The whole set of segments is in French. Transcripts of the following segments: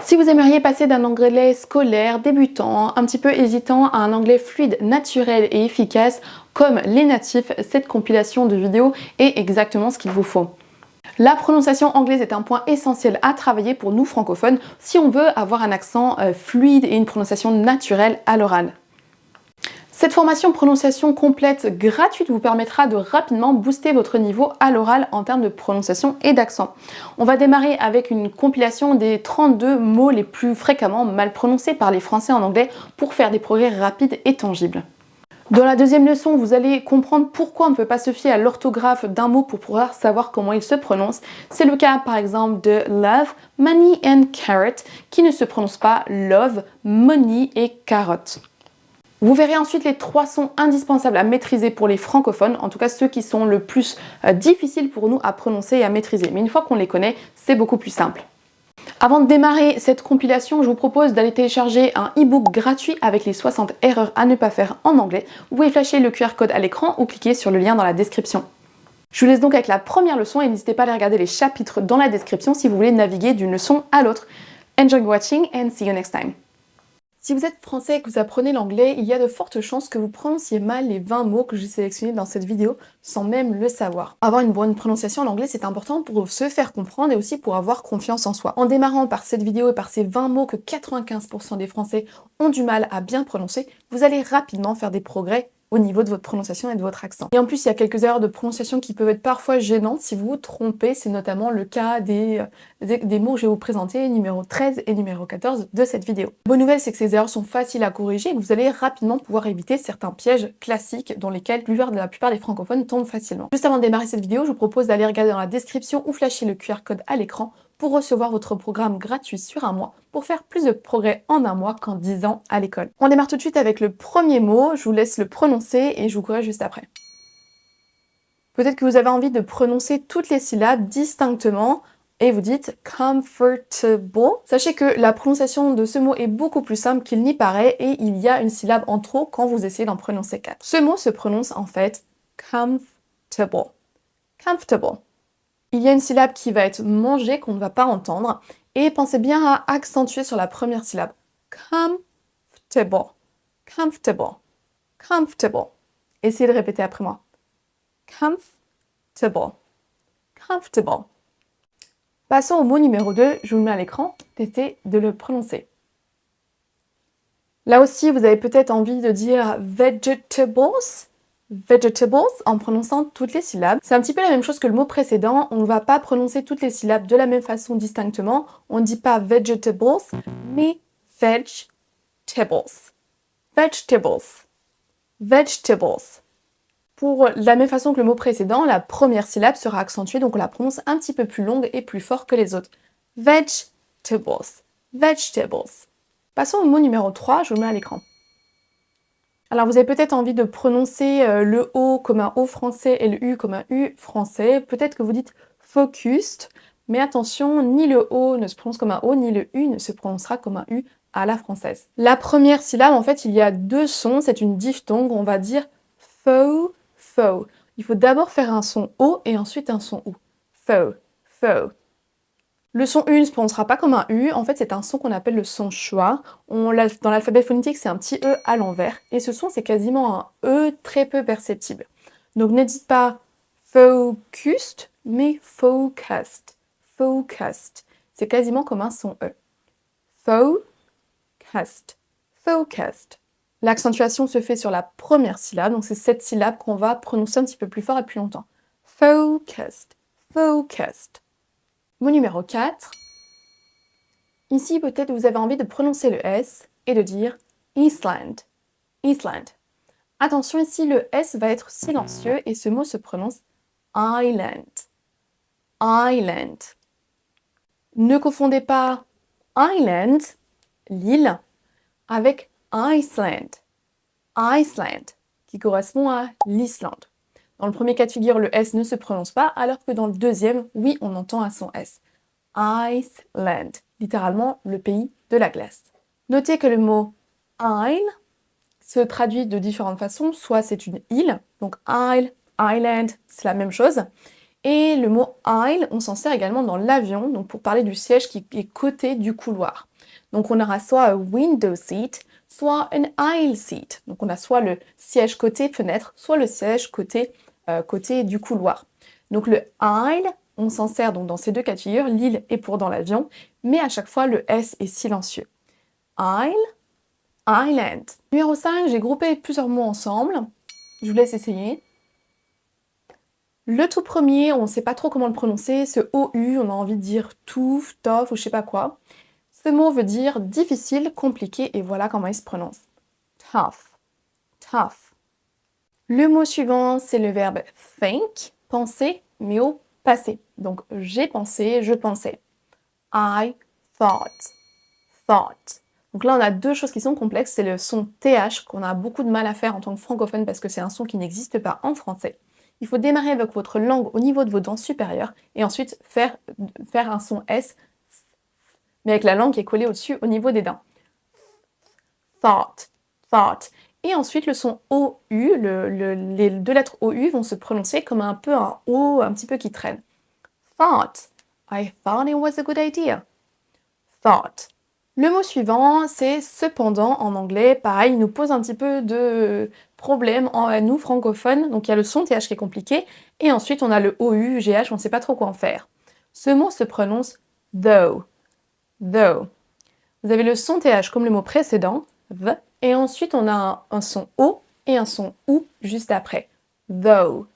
Si vous aimeriez passer d'un anglais scolaire, débutant, un petit peu hésitant, à un anglais fluide, naturel et efficace, comme les natifs, cette compilation de vidéos est exactement ce qu'il vous faut. La prononciation anglaise est un point essentiel à travailler pour nous francophones si on veut avoir un accent fluide et une prononciation naturelle à l'oral. Cette formation prononciation complète gratuite vous permettra de rapidement booster votre niveau à l'oral en termes de prononciation et d'accent. On va démarrer avec une compilation des 32 mots les plus fréquemment mal prononcés par les Français en anglais pour faire des progrès rapides et tangibles. Dans la deuxième leçon, vous allez comprendre pourquoi on ne peut pas se fier à l'orthographe d'un mot pour pouvoir savoir comment il se prononce. C'est le cas par exemple de love, money and carrot qui ne se prononce pas love, money et carotte. Vous verrez ensuite les 3 sons indispensables à maîtriser pour les francophones, en tout cas ceux qui sont le plus difficiles pour nous à prononcer et à maîtriser. Mais une fois qu'on les connaît, c'est beaucoup plus simple. Avant de démarrer cette compilation, je vous propose d'aller télécharger un e-book gratuit avec les 60 erreurs à ne pas faire en anglais. Vous pouvez flasher le QR code à l'écran ou cliquer sur le lien dans la description. Je vous laisse donc avec la première leçon et n'hésitez pas à aller regarder les chapitres dans la description si vous voulez naviguer d'une leçon à l'autre. Enjoy watching and see you next time. Si vous êtes français et que vous apprenez l'anglais, il y a de fortes chances que vous prononciez mal les 20 mots que j'ai sélectionnés dans cette vidéo sans même le savoir. Avoir une bonne prononciation en anglais, c'est important pour se faire comprendre et aussi pour avoir confiance en soi. En démarrant par cette vidéo et par ces 20 mots que 95% des Français ont du mal à bien prononcer, vous allez rapidement faire des progrès au niveau de votre prononciation et de votre accent. Et en plus, il y a quelques erreurs de prononciation qui peuvent être parfois gênantes si vous vous trompez. C'est notamment le cas des mots que je vais vous présenter, numéro 13 et numéro 14 de cette vidéo. La bonne nouvelle, c'est que ces erreurs sont faciles à corriger et que vous allez rapidement pouvoir éviter certains pièges classiques dans lesquels la plupart des francophones tombent facilement. Juste avant de démarrer cette vidéo, je vous propose d'aller regarder dans la description ou flasher le QR code à l'écran pour recevoir votre programme gratuit sur un mois pour faire plus de progrès en un mois qu'en 10 ans à l'école. On démarre tout de suite avec le premier mot, je vous laisse le prononcer et je vous corrige juste après. Peut-être que vous avez envie de prononcer toutes les syllabes distinctement et vous dites comfortable. Sachez que la prononciation de ce mot est beaucoup plus simple qu'il n'y paraît et il y a une syllabe en trop quand vous essayez d'en prononcer 4. Ce mot se prononce en fait comfortable. Comfortable. Il y a une syllabe qui va être mangée, qu'on ne va pas entendre. Et pensez bien à accentuer sur la première syllabe. Comfortable. Comfortable. Comfortable. Essayez de répéter après moi. Comfortable. Comfortable. Passons au mot numéro 2. Je vous le mets à l'écran. Testez de le prononcer. Là aussi, vous avez peut-être envie de dire vegetables. Vegetables en prononçant toutes les syllabes. C'est un petit peu la même chose que le mot précédent, on ne va pas prononcer toutes les syllabes de la même façon distinctement, on ne dit pas vegetables, mais vegetables. Vegetables. Vegetables. Pour la même façon que le mot précédent, la première syllabe sera accentuée, donc on la prononce un petit peu plus longue et plus fort que les autres. Vegetables. Vegetables. Passons au mot numéro 3, je vous le mets à l'écran. Alors vous avez peut-être envie de prononcer le O comme un O français et le U comme un U français. Peut-être que vous dites focused, mais attention, ni le O ne se prononce comme un O, ni le U ne se prononcera comme un U à la française. La première syllabe, en fait, il y a 2 sons, c'est une diphtongue, on va dire faux, faux. Il faut d'abord faire un son O et ensuite un son OU. Faux, faux. Le son U ne se prononcera pas comme un U, en fait c'est un son qu'on appelle le son schwa. Dans l'alphabet phonétique c'est un petit E à l'envers, et ce son c'est quasiment un E très peu perceptible. Donc ne dites pas focused, mais focused. Focused. C'est quasiment comme un son E. Focused. Focused. L'accentuation se fait sur la première syllabe, donc c'est cette syllabe qu'on va prononcer un petit peu plus fort et plus longtemps. Focused. Focused. Mot numéro 4. Ici, peut-être vous avez envie de prononcer le S et de dire Iceland. Iceland. Attention, ici, le S va être silencieux et ce mot se prononce island. Island. Ne confondez pas island, l'île, avec Iceland. Iceland, qui correspond à l'Islande. Dans le premier cas de figure, le S ne se prononce pas, alors que dans le deuxième, oui, on entend un son S. Iceland, littéralement le pays de la glace. Notez que le mot isle se traduit de différentes façons, soit c'est une île, donc isle, island, c'est la même chose, Et le mot aisle, on s'en sert également dans l'avion, donc pour parler du siège qui est côté du couloir. Donc on aura soit un window seat, soit un aisle seat. Donc on a soit le siège côté fenêtre, soit le siège côté, côté du couloir. Donc le aisle, on s'en sert donc dans ces deux cas de figure, l'île et pour dans l'avion, mais à chaque fois le S est silencieux. Aisle, island. Numéro 5, j'ai groupé plusieurs mots ensemble. Je vous laisse essayer. Le tout premier, on ne sait pas trop comment le prononcer, ce OU, on a envie de dire touf, tof ou je sais pas quoi. Ce mot veut dire difficile, compliqué, et voilà comment il se prononce. Tough, tough. Le mot suivant, c'est le verbe think, penser, mais au passé. Donc j'ai pensé, je pensais. I thought, thought. Donc là, on a deux choses qui sont complexes, c'est le son TH qu'on a beaucoup de mal à faire en tant que francophone parce que c'est un son qui n'existe pas en français. Il faut démarrer avec votre langue au niveau de vos dents supérieures et ensuite faire un son S, mais avec la langue qui est collée au-dessus au niveau des dents. Thought, thought. Et ensuite, le son OU, les deux lettres OU vont se prononcer comme un peu un O un petit peu qui traîne. Thought. I thought it was a good idea. Thought. Le mot suivant, c'est cependant en anglais. Pareil, il nous pose un petit peu de problème en nous francophones. Donc il y a le son TH qui est compliqué. Et ensuite, on a le OU, GH, on ne sait pas trop quoi en faire. Ce mot se prononce though. Though. Vous avez le son TH comme le mot précédent, the, et ensuite on a un son O et un son OU juste après. Though.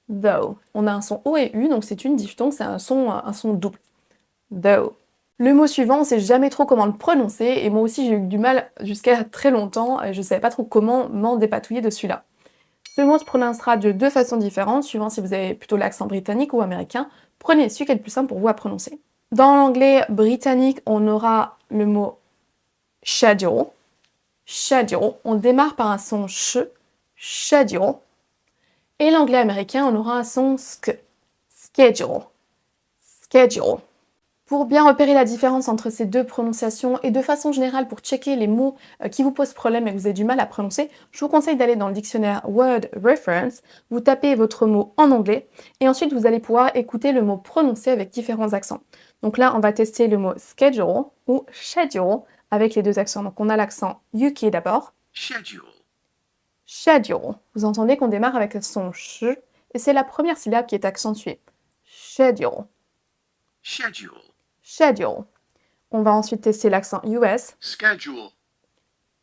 Though. On a un son O et U, donc c'est une diphtongue, c'est un son double. Though. Le mot suivant, on ne sait jamais trop comment le prononcer, et moi aussi j'ai eu du mal jusqu'à très longtemps, et je ne savais pas trop comment m'en dépatouiller de celui-là. Ce mot se prononcera de deux façons différentes, suivant si vous avez plutôt l'accent britannique ou américain. Prenez celui qui est le plus simple pour vous à prononcer. Dans l'anglais britannique, on aura le mot schedule. Schedule. On démarre par un son ch, schedule. Et l'anglais américain, on aura un son sk, schedule. Schedule. Pour bien repérer la différence entre ces deux prononciations et de façon générale pour checker les mots qui vous posent problème et que vous avez du mal à prononcer, je vous conseille d'aller dans le dictionnaire Word Reference, vous tapez votre mot en anglais et ensuite vous allez pouvoir écouter le mot prononcé avec différents accents. Donc là, on va tester le mot schedule ou schedule avec les deux accents. Donc on a l'accent UK d'abord. Schedule. Schedule. Vous entendez qu'on démarre avec son ch et c'est la première syllabe qui est accentuée. Schedule. Schedule. Schedule. On va ensuite tester l'accent US. Schedule.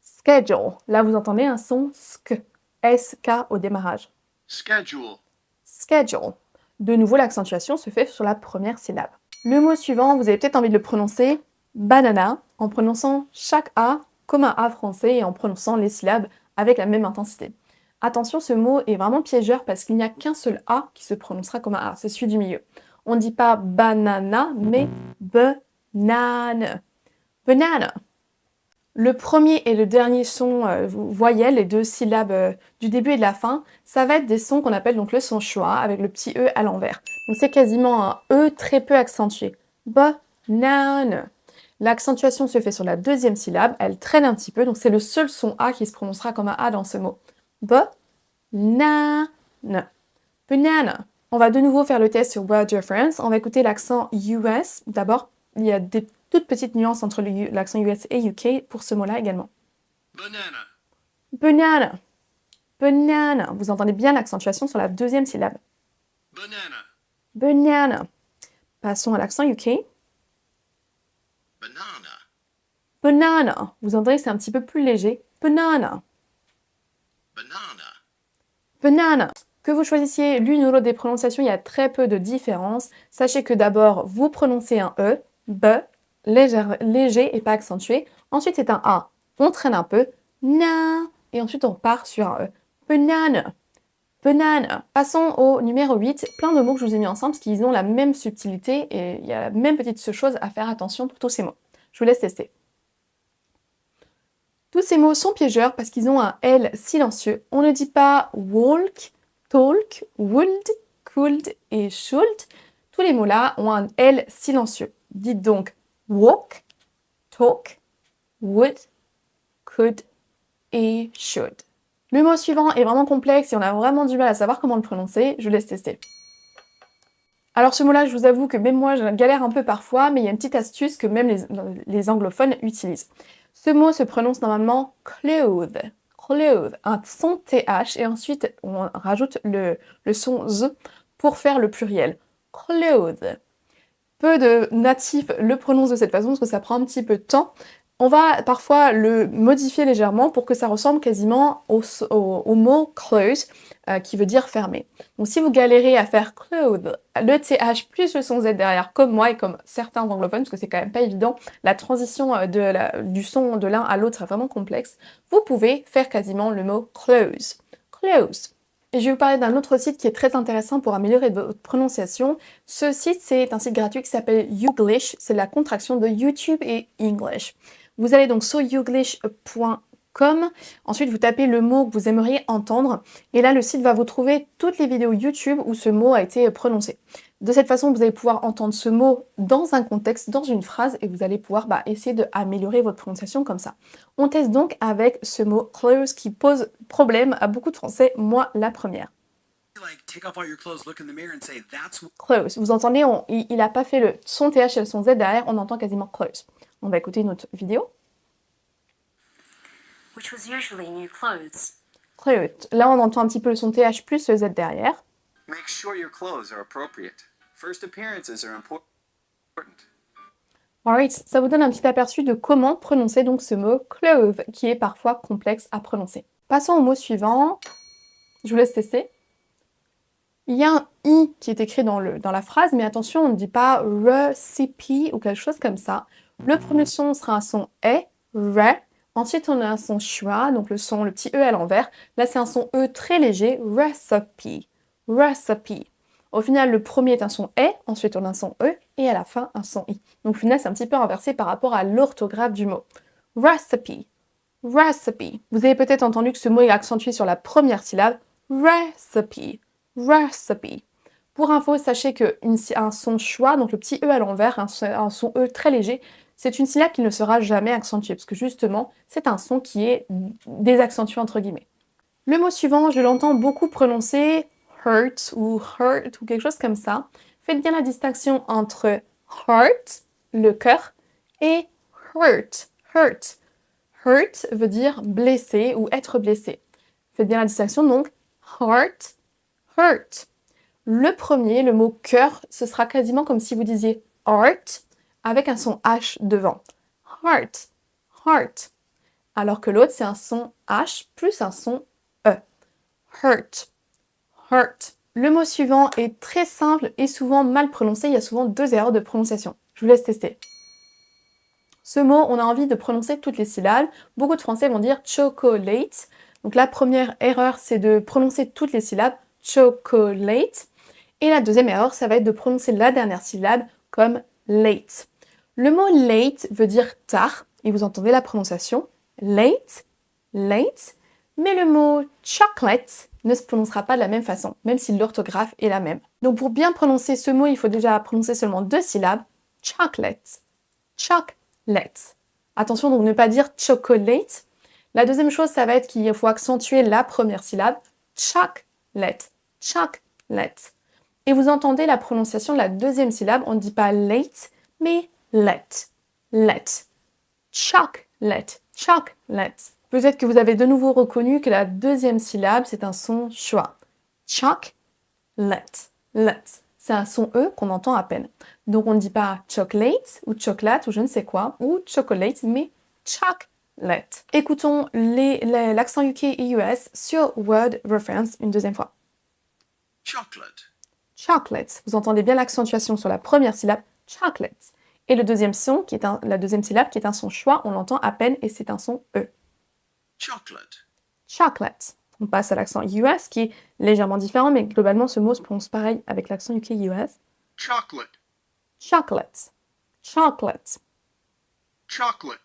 Schedule. Là, vous entendez un son sk. SK au démarrage. Schedule. Schedule. De nouveau, l'accentuation se fait sur la première syllabe. Le mot suivant, vous avez peut-être envie de le prononcer banana, en prononçant chaque A comme un A français et en prononçant les syllabes avec la même intensité. Attention, ce mot est vraiment piégeur parce qu'il n'y a qu'un seul A qui se prononcera comme un A, c'est celui du milieu. On ne dit pas banana, mais banane. Banana. Le premier et le dernier son voyelles, les deux syllabes du début et de la fin, ça va être des sons qu'on appelle donc le son schwa avec le petit E à l'envers. Donc c'est quasiment un E très peu accentué. Banane. L'accentuation se fait sur la deuxième syllabe, elle traîne un petit peu, donc c'est le seul son A qui se prononcera comme un A dans ce mot. Banane. Banana. On va de nouveau faire le test sur Word Reference. On va écouter l'accent US. D'abord, il y a des toutes petites nuances entre l'accent US et UK pour ce mot-là également. Banana. Banana. Banana. Vous entendez bien l'accentuation sur la deuxième syllabe. Banana. Banana. Passons à l'accent UK. Banana. Banana. Vous entendez, c'est un petit peu plus léger. Banana. Banana. Banana. Que vous choisissiez l'une ou l'autre des prononciations, il y a très peu de différence. Sachez que d'abord, vous prononcez un E, B, léger et pas accentué. Ensuite, c'est un A. On traîne un peu. Na. Et ensuite, on part sur un E. Banana. Banana. Passons au numéro 8. Plein de mots que je vous ai mis ensemble parce qu'ils ont la même subtilité et il y a la même petite chose à faire attention pour tous ces mots. Je vous laisse tester. Tous ces mots sont piégeurs parce qu'ils ont un L silencieux. On ne dit pas walk, talk, would, could et should. Tous les mots-là ont un L silencieux. Dites donc walk, talk, would, could et should. Le mot suivant est vraiment complexe et on a vraiment du mal à savoir comment le prononcer. Je vous laisse tester. Alors ce mot-là, je vous avoue que même moi, je galère un peu parfois, mais il y a une petite astuce que même les anglophones utilisent. Ce mot se prononce normalement clothes, clothes, un son TH, et ensuite on rajoute le son Z pour faire le pluriel. Clothes. Peu de natifs le prononcent de cette façon parce que ça prend un petit peu de temps. On va parfois le modifier légèrement pour que ça ressemble quasiment au mot close, qui veut dire fermer. Donc si vous galérez à faire clothes, le TH plus le son Z derrière, comme moi et comme certains anglophones, parce que c'est quand même pas évident, la transition du son de l'un à l'autre est vraiment complexe, vous pouvez faire quasiment le mot close. Close. Et je vais vous parler d'un autre site qui est très intéressant pour améliorer votre prononciation. Ce site, c'est un site gratuit qui s'appelle Youglish. C'est la contraction de YouTube et English. Vous allez donc sur youglish.com. Ensuite, vous tapez le mot que vous aimeriez entendre. Et là, le site va vous trouver toutes les vidéos YouTube où ce mot a été prononcé. De cette façon, vous allez pouvoir entendre ce mot dans un contexte, dans une phrase, et vous allez pouvoir essayer d'améliorer votre prononciation comme ça. On teste donc avec ce mot close qui pose problème à beaucoup de Français, moi la première. Close. Vous entendez, il n'a pas fait son TH et le son Z derrière, on entend quasiment close. On va écouter une autre vidéo. Which was usually new clothes. Close. Là, on entend un petit peu le son TH plus le Z derrière. Make sure your clothes are appropriate. First appearances are important. Alright, ça vous donne un petit aperçu de comment prononcer donc ce mot clothes, qui est parfois complexe à prononcer. Passons au mot suivant. Je vous laisse tester. Il y a un I qui est écrit dans la phrase, mais attention, on ne dit pas recipe ou quelque chose comme ça. Le premier son sera un son E, re. Ensuite, on a un son schwa, donc le petit E à l'envers. Là, c'est un son E très léger, recipe, recipe. Au final, le premier est un son E, ensuite on a un son E, et à la fin, un son I. Donc au final, c'est un petit peu inversé par rapport à l'orthographe du mot. Recipe, recipe. Vous avez peut-être entendu que ce mot est accentué sur la première syllabe. Recipe, recipe. Pour info, sachez qu'un son schwa, donc le petit E à l'envers, un son E très léger, c'est une syllabe qui ne sera jamais accentuée, parce que justement, c'est un son qui est désaccentué entre guillemets. Le mot suivant, je l'entends beaucoup prononcer hurt ou quelque chose comme ça. Faites bien la distinction entre heart, le cœur, et hurt, hurt. Hurt veut dire blessé ou être blessé. Faites bien la distinction donc heart, hurt. Le premier, le mot cœur, ce sera quasiment comme si vous disiez heart avec un son H devant. Heart, heart. Alors que l'autre, c'est un son H plus un son E. Hurt, hurt. Le mot suivant est très simple et souvent mal prononcé. Il y a souvent 2 erreurs de prononciation. Je vous laisse tester. Ce mot, on a envie de prononcer toutes les syllabes. Beaucoup de Français vont dire chocolate. Donc la première erreur, c'est de prononcer toutes les syllabes. Chocolate. Et la deuxième erreur, ça va être de prononcer la dernière syllabe comme late. Le mot late veut dire tard, et vous entendez la prononciation late, late, mais le mot chocolate ne se prononcera pas de la même façon, même si l'orthographe est la même. Donc pour bien prononcer ce mot, il faut déjà prononcer seulement 2 syllabes, chocolate, chocolate. Attention donc ne pas dire chocolate. La deuxième chose, ça va être qu'il faut accentuer la première syllabe, chocolate, chocolate. Et vous entendez la prononciation de la deuxième syllabe, on ne dit pas late, mais let, let. Chocolate, chocolate. Peut-être que vous avez de nouveau reconnu que la deuxième syllabe, c'est un son schwa. Chocolate, let. C'est un son E qu'on entend à peine. Donc on ne dit pas chocolate ou chocolate ou je ne sais quoi, ou chocolate, mais chocolate. Écoutons l'accent UK et US sur Word Reference une deuxième fois. Chocolate. Chocolate. Vous entendez bien l'accentuation sur la première syllabe, chocolate. Et le deuxième son, la deuxième syllabe, qui est un son schwa, on l'entend à peine et c'est un son E. Chocolate. Chocolate. On passe à l'accent US qui est légèrement différent, mais globalement ce mot se prononce pareil avec l'accent UK-US. Chocolate. Chocolate. Chocolate. Chocolate.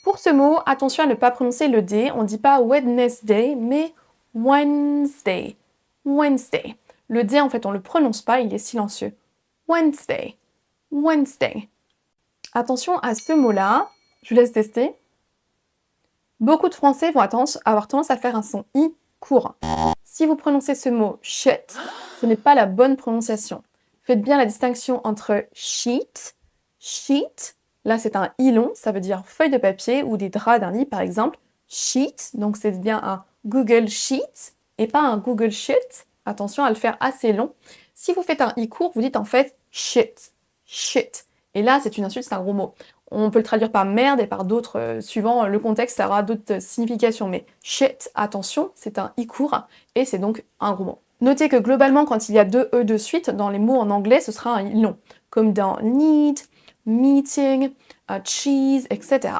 Pour ce mot, attention à ne pas prononcer le D. On ne dit pas Wednesday, mais Wednesday. Wednesday. Le D, en fait, on ne le prononce pas, il est silencieux. Wednesday. Wednesday. Attention à ce mot-là. Je vous laisse tester. Beaucoup de Français vont avoir tendance à faire un son I court. Si vous prononcez ce mot shit, ce n'est pas la bonne prononciation. Faites bien la distinction entre sheet, sheet, là c'est un i long, ça veut dire feuille de papier ou des draps d'un lit par exemple. Sheet, donc c'est bien un Google Sheet et pas un Google Sheet. Attention à le faire assez long. Si vous faites un i court, vous dites en fait shit, shit. Et là, c'est une insulte, c'est un gros mot. On peut le traduire par merde et par d'autres, suivant le contexte, ça aura d'autres significations. Mais shit, attention, c'est un i court et c'est donc un gros mot. Notez que globalement, quand il y a deux e de suite, dans les mots en anglais, ce sera un i long. Comme dans need, meeting, cheese, etc.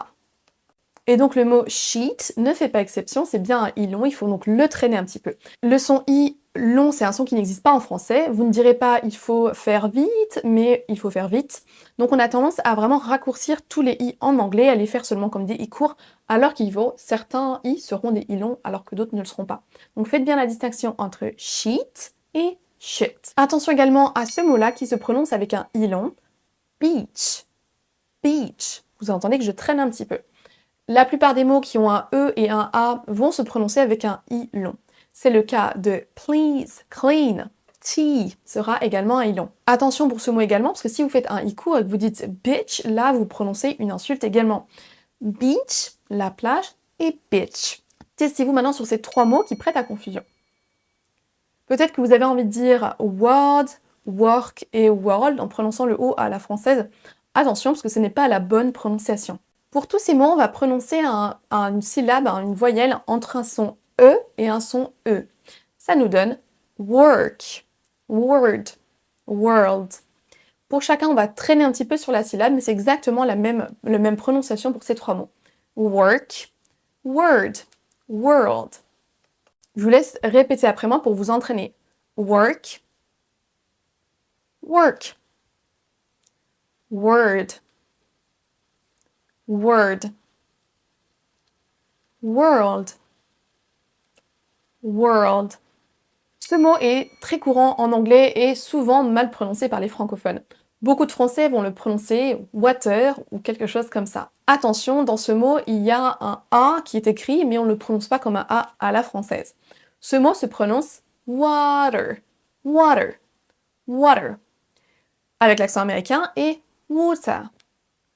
Et donc le mot sheet ne fait pas exception, c'est bien un i long, il faut donc le traîner un petit peu. Le son i long, c'est un son qui n'existe pas en français. Vous ne direz pas il faut faire vite, mais il faut faire vite. Donc on a tendance à vraiment raccourcir tous les i en anglais, à les faire seulement comme des i courts, alors certains i seront des i longs, alors que d'autres ne le seront pas. Donc faites bien la distinction entre sheet et shit. Attention également à ce mot-là qui se prononce avec un i long. Beach. Beach. Vous entendez que je traîne un petit peu. La plupart des mots qui ont un E et un A vont se prononcer avec un I long. C'est le cas de please, clean, tea sera également un I long. Attention pour ce mot également, parce que si vous faites un I court et que vous dites bitch, là vous prononcez une insulte également. Beach, la plage, et bitch. Testez-vous maintenant sur ces trois mots qui prêtent à confusion. Peut-être que vous avez envie de dire word, work et world en prononçant le O à la française. Attention, parce que ce n'est pas la bonne prononciation. Pour tous ces mots, on va prononcer une syllabe, une voyelle entre un son E et un son E. Ça nous donne work, word, world. Pour chacun, on va traîner un petit peu sur la syllabe, mais c'est exactement la même prononciation pour ces trois mots. Work, word, world. Je vous laisse répéter après moi pour vous entraîner. Work, work, word, word, world, world. Ce mot est très courant en anglais et souvent mal prononcé par les francophones. Beaucoup de Français vont le prononcer water ou quelque chose comme ça. Attention, dans ce mot, il y a un A qui est écrit, mais on ne le prononce pas comme un A à la française. Ce mot se prononce water, water, water, avec l'accent américain, et water,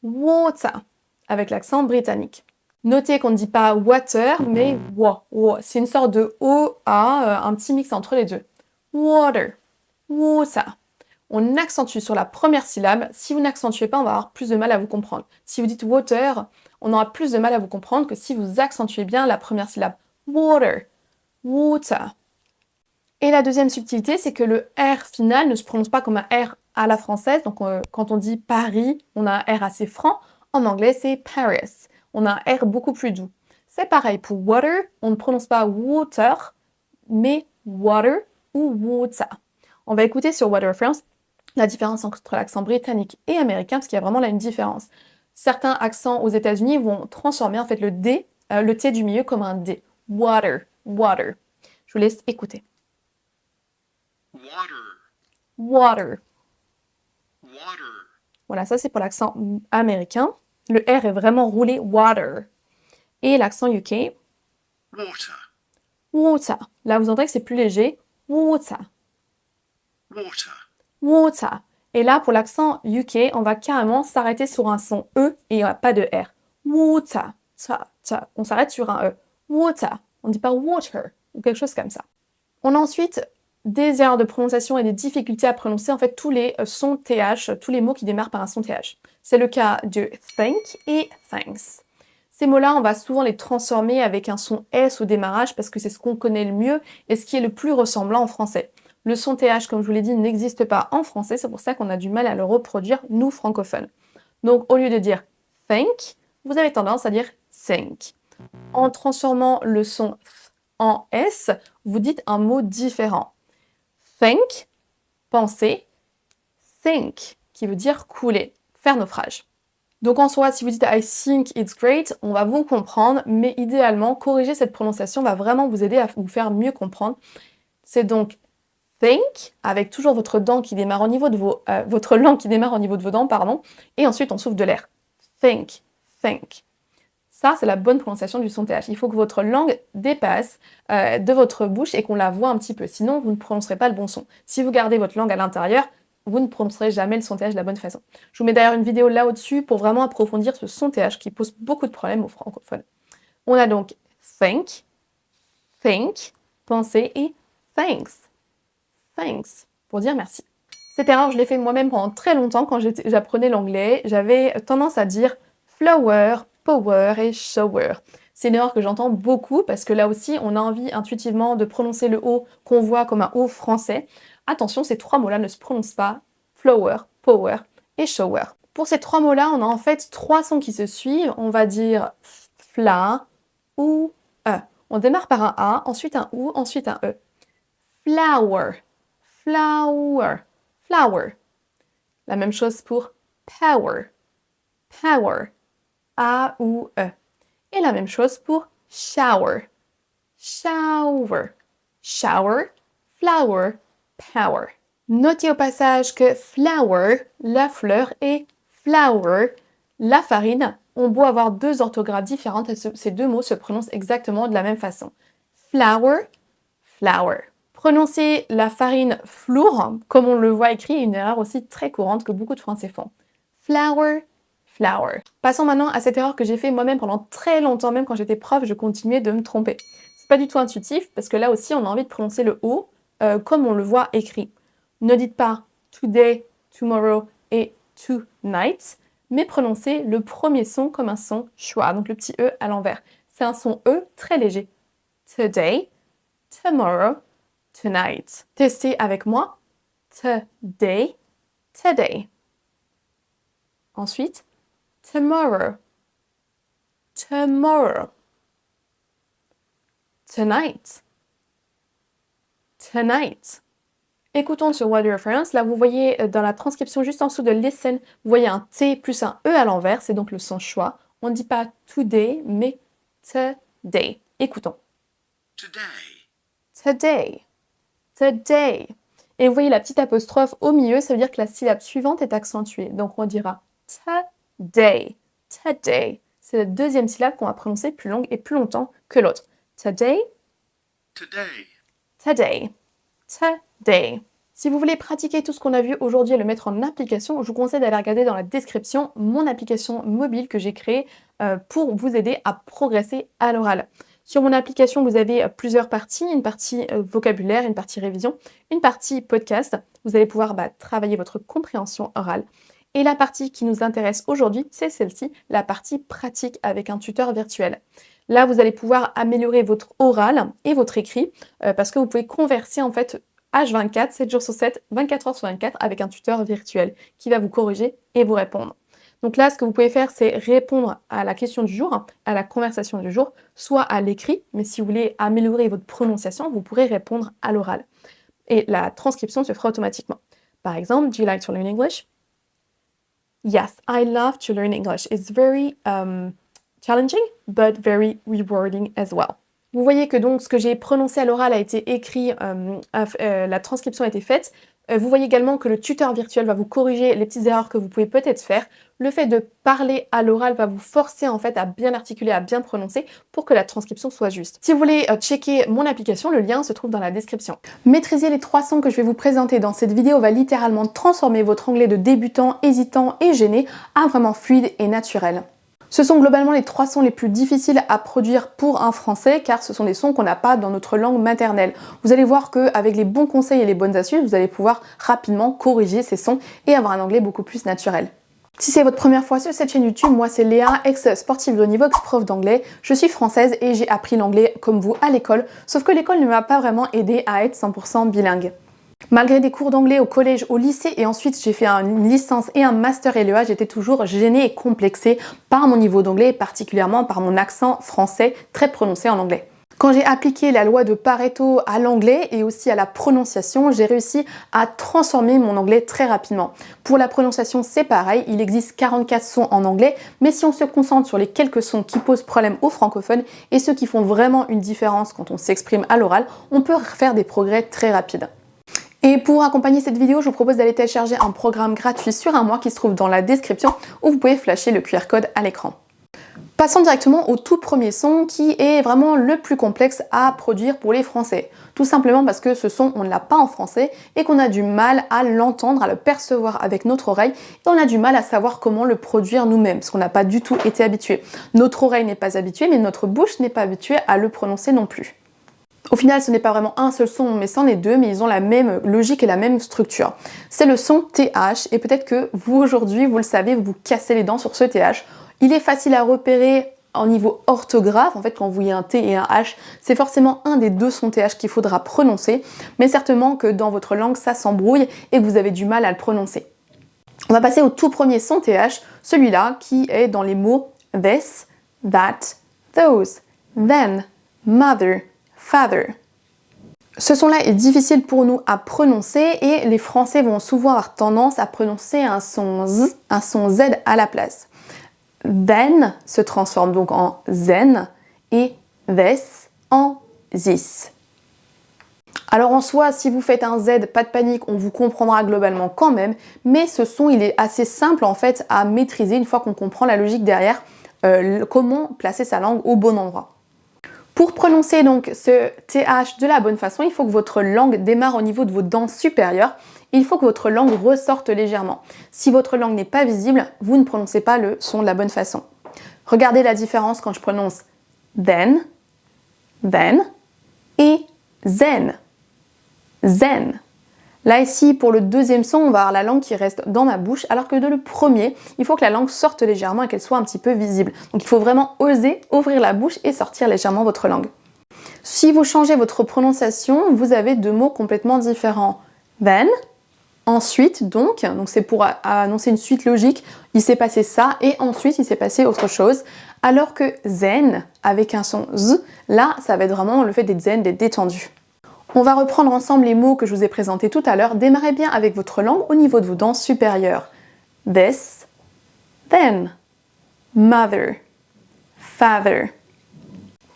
water, avec l'accent britannique. Notez qu'on ne dit pas water, mais wa. C'est une sorte de O-A, un petit mix entre les deux. Water, water. On accentue sur la première syllabe. Si vous n'accentuez pas, on va avoir plus de mal à vous comprendre. Si vous dites water, on aura plus de mal à vous comprendre que si vous accentuez bien la première syllabe. Water, water. Et la deuxième subtilité, c'est que le R final ne se prononce pas comme un R à la française. Donc quand on dit Paris, on a un R assez franc. En anglais, c'est Paris. On a un R beaucoup plus doux. C'est pareil pour water, on ne prononce pas water, mais water ou water. On va écouter sur Water France la différence entre l'accent britannique et américain, parce qu'il y a vraiment là une différence. Certains accents aux États-Unis vont transformer en fait le D, le T du milieu comme un D. Water, water. Je vous laisse écouter. Water, Water. water, Voilà, ça c'est pour l'accent américain. Le R est vraiment roulé, water. Et l'accent UK, water, water. Là, vous entendez que c'est plus léger, water, water, water. Et là, pour l'accent UK, on va carrément s'arrêter sur un son E et il n'y a pas de R. Water, ta, ta. On s'arrête sur un E. Water. On ne dit pas water ou quelque chose comme ça. On a ensuite des erreurs de prononciation et des difficultés à prononcer en fait tous les sons TH, tous les mots qui démarrent par un son TH. C'est le cas de think et thanks. Ces mots-là, on va souvent les transformer avec un son S au démarrage parce que c'est ce qu'on connaît le mieux et ce qui est le plus ressemblant en français. Le son TH, comme je vous l'ai dit, n'existe pas en français, c'est pour ça qu'on a du mal à le reproduire, nous francophones. Donc au lieu de dire think, vous avez tendance à dire think. En transformant le son en S, vous dites un mot différent. Think, penser, think, qui veut dire couler, faire naufrage. Donc en soi, si vous dites I think it's great, on va vous comprendre, mais idéalement, corriger cette prononciation va vraiment vous aider à vous faire mieux comprendre. C'est donc think, avec toujours votre dent qui démarre au niveau de votre langue qui démarre au niveau de vos dents, pardon, et ensuite on souffle de l'air. Think, think. Ça, c'est la bonne prononciation du son TH. Il faut que votre langue dépasse de votre bouche et qu'on la voit un petit peu. Sinon, vous ne prononcerez pas le bon son. Si vous gardez votre langue à l'intérieur, vous ne prononcerez jamais le son TH de la bonne façon. Je vous mets d'ailleurs une vidéo là au-dessus pour vraiment approfondir ce son TH qui pose beaucoup de problèmes aux francophones. On a donc think, penser et thanks, pour dire merci. Cette erreur, je l'ai fait moi-même pendant très longtemps quand j'apprenais l'anglais. J'avais tendance à dire flower, power et shower. C'est une erreur que j'entends beaucoup parce que là aussi, on a envie intuitivement de prononcer le O qu'on voit comme un O français. Attention, ces trois mots-là ne se prononcent pas flower, power et shower. Pour ces trois mots-là, on a en fait trois sons qui se suivent. On va dire fla ou e. On démarre par un A, ensuite un OU, ensuite un E. Flower, flower, flower. La même chose pour power, power, A ou E. Et la même chose pour shower, shower, shower, flower, power. Notez au passage que flower, la fleur, et flour, la farine, ont beau avoir deux orthographes différentes, ces deux mots se prononcent exactement de la même façon. Flour, flower. Prononcer la farine flour, comme on le voit écrit, est une erreur aussi très courante que beaucoup de Français font. Flour, flower. Passons maintenant à cette erreur que j'ai fait moi-même pendant très longtemps, même quand j'étais prof, je continuais de me tromper. C'est pas du tout intuitif, parce que là aussi, on a envie de prononcer le O comme on le voit écrit. Ne dites pas today, tomorrow et tonight, mais prononcez le premier son comme un son schwa, donc le petit E à l'envers. C'est un son E très léger. Today, tomorrow, tonight. Testez avec moi. Today, today. Ensuite, tomorrow, tomorrow. Tonight, tonight. Écoutons ce word reference. Là, vous voyez dans la transcription juste en dessous de listen, vous voyez un T plus un E à l'envers, c'est donc le son schwa. On ne dit pas today, mais today. Écoutons. Today. Today, today. Et vous voyez la petite apostrophe au milieu, ça veut dire que la syllabe suivante est accentuée. Donc on dira today, today. C'est la deuxième syllabe qu'on va prononcer plus longue et plus longtemps que l'autre. Today, Today. today, today. Si vous voulez pratiquer tout ce qu'on a vu aujourd'hui et le mettre en application, je vous conseille d'aller regarder dans la description mon application mobile que j'ai créée pour vous aider à progresser à l'oral. Sur mon application, vous avez plusieurs parties, une partie vocabulaire, une partie révision, une partie podcast. Vous allez pouvoir travailler votre compréhension orale. Et la partie qui nous intéresse aujourd'hui, c'est celle-ci, la partie pratique avec un tuteur virtuel. Là, vous allez pouvoir améliorer votre oral et votre écrit parce que vous pouvez converser en fait H24, 7 jours sur 7, 24 heures sur 24 avec un tuteur virtuel qui va vous corriger et vous répondre. Donc là, ce que vous pouvez faire, c'est répondre à la question du jour, à la conversation du jour, soit à l'écrit, mais si vous voulez améliorer votre prononciation, vous pourrez répondre à l'oral. Et la transcription se fera automatiquement. Par exemple, do you like to learn English? Yes, I love to learn English. It's very challenging, but very rewarding as well. Vous voyez que donc ce que j'ai prononcé à l'oral a été écrit, la transcription a été faite. Vous voyez également que le tuteur virtuel va vous corriger les petites erreurs que vous pouvez peut-être faire. Le fait de parler à l'oral va vous forcer en fait à bien articuler, à bien prononcer pour que la transcription soit juste. Si vous voulez checker mon application, le lien se trouve dans la description. Maîtriser les 3 sons que je vais vous présenter dans cette vidéo va littéralement transformer votre anglais de débutant, hésitant et gêné à vraiment fluide et naturel. Ce sont globalement les 3 sons les plus difficiles à produire pour un français car ce sont des sons qu'on n'a pas dans notre langue maternelle. Vous allez voir qu'avec les bons conseils et les bonnes astuces, vous allez pouvoir rapidement corriger ces sons et avoir un anglais beaucoup plus naturel. Si c'est votre première fois sur cette chaîne YouTube, moi c'est Léa, ex-sportive de haut niveau, ex-prof d'anglais. Je suis française et j'ai appris l'anglais comme vous à l'école, sauf que l'école ne m'a pas vraiment aidée à être 100% bilingue. Malgré des cours d'anglais au collège, au lycée et ensuite j'ai fait une licence et un master LEA, j'étais toujours gênée et complexée par mon niveau d'anglais et particulièrement par mon accent français très prononcé en anglais. Quand j'ai appliqué la loi de Pareto à l'anglais et aussi à la prononciation, j'ai réussi à transformer mon anglais très rapidement. Pour la prononciation, c'est pareil, il existe 44 sons en anglais, mais si on se concentre sur les quelques sons qui posent problème aux francophones et ceux qui font vraiment une différence quand on s'exprime à l'oral, on peut faire des progrès très rapides. Et pour accompagner cette vidéo, je vous propose d'aller télécharger un programme gratuit sur un mois qui se trouve dans la description où vous pouvez flasher le QR code à l'écran. Passons directement au tout premier son qui est vraiment le plus complexe à produire pour les Français. Tout simplement parce que ce son, on ne l'a pas en français et qu'on a du mal à l'entendre, à le percevoir avec notre oreille et on a du mal à savoir comment le produire nous-mêmes parce qu'on n'a pas du tout été habitué. Notre oreille n'est pas habituée mais notre bouche n'est pas habituée à le prononcer non plus. Au final, ce n'est pas vraiment un seul son, mais c'en est deux, mais ils ont la même logique et la même structure. C'est le son TH, et peut-être que vous, aujourd'hui, vous le savez, vous vous cassez les dents sur ce TH. Il est facile à repérer au niveau orthographe, en fait, quand vous voyez un T et un H, c'est forcément un des deux sons TH qu'il faudra prononcer, mais certainement que dans votre langue, ça s'embrouille et que vous avez du mal à le prononcer. On va passer au tout premier son TH, celui-là qui est dans les mots this, that, those, then, mother, father. Ce son-là est difficile pour nous à prononcer et les Français vont souvent avoir tendance à prononcer un son Z à la place. Then se transforme donc en zen et this en this. Alors en soi, si vous faites un Z, pas de panique, on vous comprendra globalement quand même, mais ce son il est assez simple en fait à maîtriser une fois qu'on comprend la logique derrière, comment placer sa langue au bon endroit. Pour prononcer donc ce TH de la bonne façon, il faut que votre langue démarre au niveau de vos dents supérieures. Il faut que votre langue ressorte légèrement. Si votre langue n'est pas visible, vous ne prononcez pas le son de la bonne façon. Regardez la différence quand je prononce then et zen. Zen. Là ici, pour le deuxième son, on va avoir la langue qui reste dans ma bouche, alors que dans le premier, il faut que la langue sorte légèrement et qu'elle soit un petit peu visible. Donc il faut vraiment oser ouvrir la bouche et sortir légèrement votre langue. Si vous changez votre prononciation, vous avez deux mots complètement différents. Then, ensuite donc c'est pour annoncer une suite logique, il s'est passé ça et ensuite il s'est passé autre chose. Alors que zen, avec un son z, là ça va être vraiment le fait d'être zen, d'être détendu. On va reprendre ensemble les mots que je vous ai présentés tout à l'heure. Démarrez bien avec votre langue au niveau de vos dents supérieures. This, then, mother, father.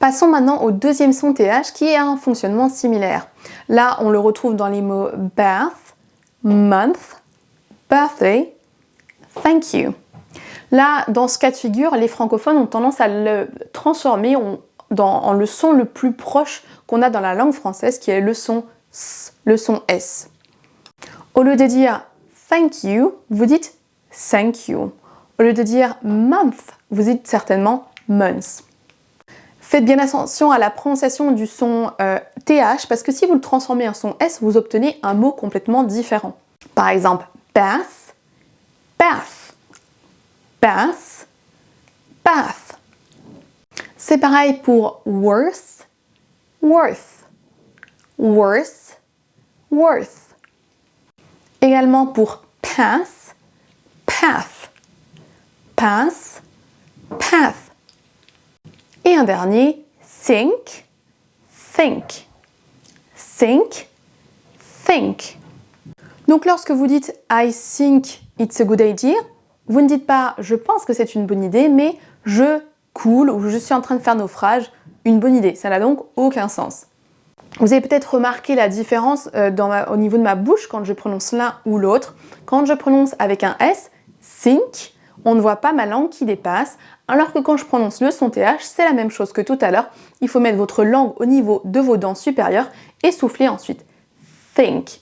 Passons maintenant au deuxième son TH qui a un fonctionnement similaire. Là, on le retrouve dans les mots bath, month, birthday, thank you. Là, dans ce cas de figure, les francophones ont tendance à le transformer en le son le plus proche qu'on a dans la langue française, qui est le son S, le son S. Au lieu de dire thank you, vous dites thank you. Au lieu de dire month, vous dites certainement months. Faites bien attention à la prononciation du son TH, parce que si vous le transformez en son S, vous obtenez un mot complètement différent. Par exemple, bath, bath, bath, bath. C'est pareil pour worth, worth, worth, worth. Également pour path, path, path, path. Et un dernier, think, think, think, think. Donc lorsque vous dites I think it's a good idea, vous ne dites pas je pense que c'est une bonne idée, mais je coule ou je suis en train de faire naufrage, une bonne idée. Ça n'a donc aucun sens. Vous avez peut-être remarqué la différence au niveau de ma bouche quand je prononce l'un ou l'autre. Quand je prononce avec un S, think, on ne voit pas ma langue qui dépasse, alors que quand je prononce le son TH, c'est la même chose que tout à l'heure. Il faut mettre votre langue au niveau de vos dents supérieures et souffler ensuite. Think,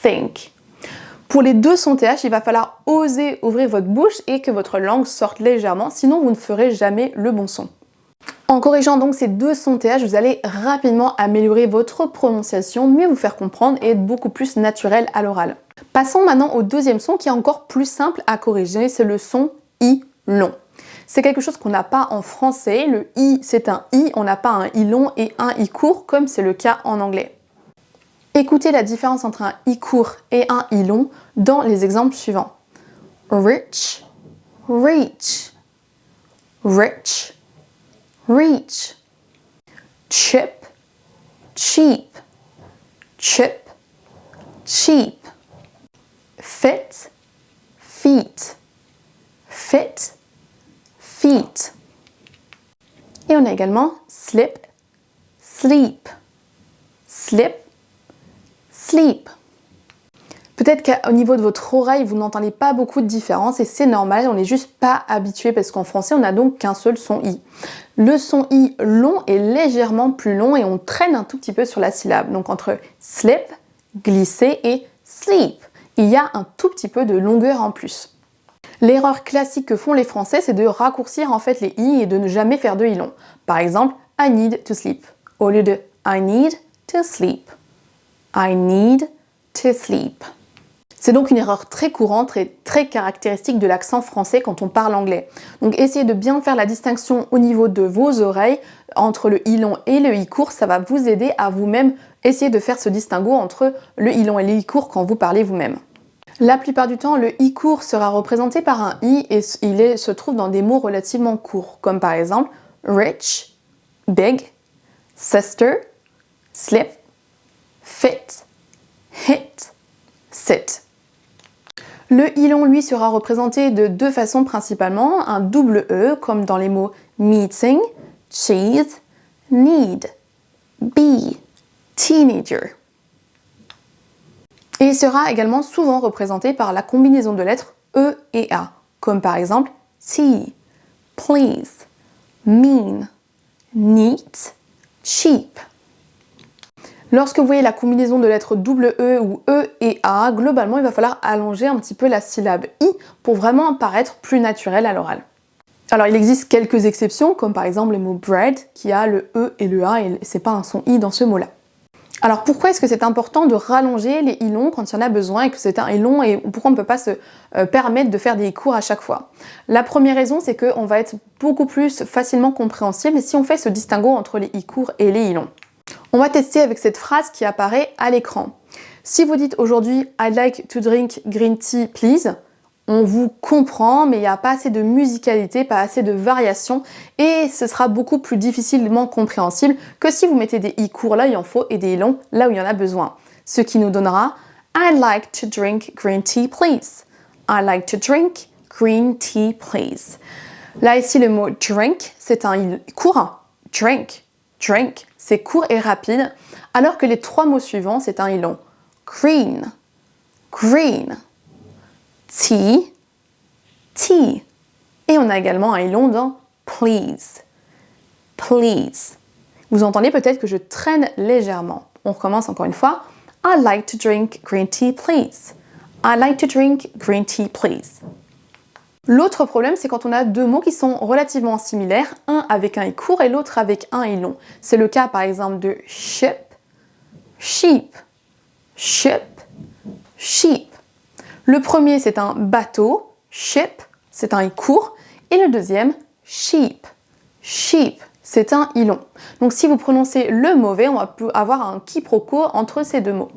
think. Pour les deux sons TH, il va falloir oser ouvrir votre bouche et que votre langue sorte légèrement, sinon vous ne ferez jamais le bon son. En corrigeant donc ces deux sons TH, vous allez rapidement améliorer votre prononciation, mieux vous faire comprendre et être beaucoup plus naturel à l'oral. Passons maintenant au deuxième son qui est encore plus simple à corriger, c'est le son I long. C'est quelque chose qu'on n'a pas en français, le I c'est un I, on n'a pas un I long et un I court comme c'est le cas en anglais. Écoutez la différence entre un I court et un I long dans les exemples suivants. Rich, reach, rich, reach. Chip, cheap, chip, cheap. Fit, feet, fit, feet. Et on a également slip, sleep, slip, sleep. Peut-être qu'au niveau de votre oreille, vous n'entendez pas beaucoup de différence et c'est normal, on n'est juste pas habitué parce qu'en français, on n'a donc qu'un seul son I. Le son I long est légèrement plus long et on traîne un tout petit peu sur la syllabe. Donc entre slip, glisser et sleep, il y a un tout petit peu de longueur en plus. L'erreur classique que font les Français, c'est de raccourcir en fait les I et de ne jamais faire de I long. Par exemple, I need to sleep, au lieu de I need to sleep. I need to sleep. C'est donc une erreur très courante et très caractéristique de l'accent français quand on parle anglais. Donc essayez de bien faire la distinction au niveau de vos oreilles entre le I long et le I court, ça va vous aider à vous-même essayer de faire ce distinguo entre le I long et le I court quand vous parlez vous-même. La plupart du temps, le I court sera représenté par un I et il se trouve dans des mots relativement courts, comme par exemple rich, big, sister, slip, fit, hit, sit. Le I long, lui, sera représenté de deux façons principalement, un double E, comme dans les mots meeting, cheese, need, be, teenager. Et il sera également souvent représenté par la combinaison de lettres E et A, comme par exemple tea, please, mean, neat, cheap. Lorsque vous voyez la combinaison de lettres double E ou E et A, globalement, il va falloir allonger un petit peu la syllabe I pour vraiment paraître plus naturel à l'oral. Alors, il existe quelques exceptions, comme par exemple le mot bread, qui a le E et le A, et c'est pas un son I dans ce mot-là. Alors, pourquoi est-ce que c'est important de rallonger les I longs quand il y en a besoin et que c'est un I long et pourquoi on ne peut pas se permettre de faire des I courts à chaque fois? La première raison, c'est qu'on va être beaucoup plus facilement compréhensible si on fait ce distinguo entre les I courts et les I longs. On va tester avec cette phrase qui apparaît à l'écran. Si vous dites aujourd'hui « I'd like to drink green tea, please », on vous comprend, mais il n'y a pas assez de musicalité, pas assez de variation, et ce sera beaucoup plus difficilement compréhensible que si vous mettez des I courts là où il en faut et des I longs là où il y en a besoin. Ce qui nous donnera « I'd like to drink green tea, please ». I'd like to drink green tea, please. Là, ici, le mot « drink », c'est un I court. Drink, drink. C'est court et rapide, alors que les trois mots suivants, c'est un I long. Green, green, tea, tea. Et on a également un I long dans please, please. Vous entendez peut-être que je traîne légèrement. On recommence encore une fois. I'd like to drink green tea, please. I'd like to drink green tea, please. L'autre problème, c'est quand on a deux mots qui sont relativement similaires, un avec un I court et l'autre avec un I long. C'est le cas par exemple de ship, sheep, ship, sheep. Le premier, c'est un bateau, ship, c'est un I court, et le deuxième, sheep, sheep, c'est un I long. Donc si vous prononcez le mauvais, on va avoir un quiproquo entre ces deux mots.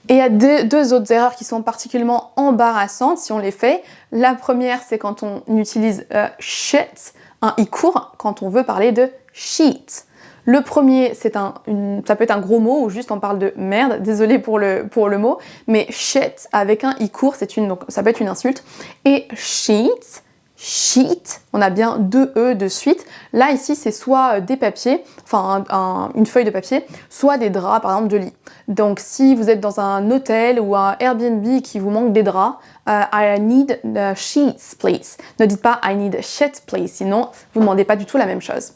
Et il y a deux autres erreurs qui sont particulièrement embarrassantes si on les fait. La première, c'est quand on utilise shit, un I court, quand on veut parler de sheet. Le premier, ça peut être un gros mot ou juste on parle de merde, désolé pour le mot, mais shit avec un I court, donc ça peut être une insulte. Et sheet, sheet, on a bien deux E de suite. Là, ici, c'est soit des papiers, enfin une feuille de papier, soit des draps, par exemple, de lit. Donc, si vous êtes dans un hôtel ou un Airbnb qui vous manque des draps, I need the sheets, please. Ne dites pas I need a shit, please, sinon vous ne demandez pas du tout la même chose.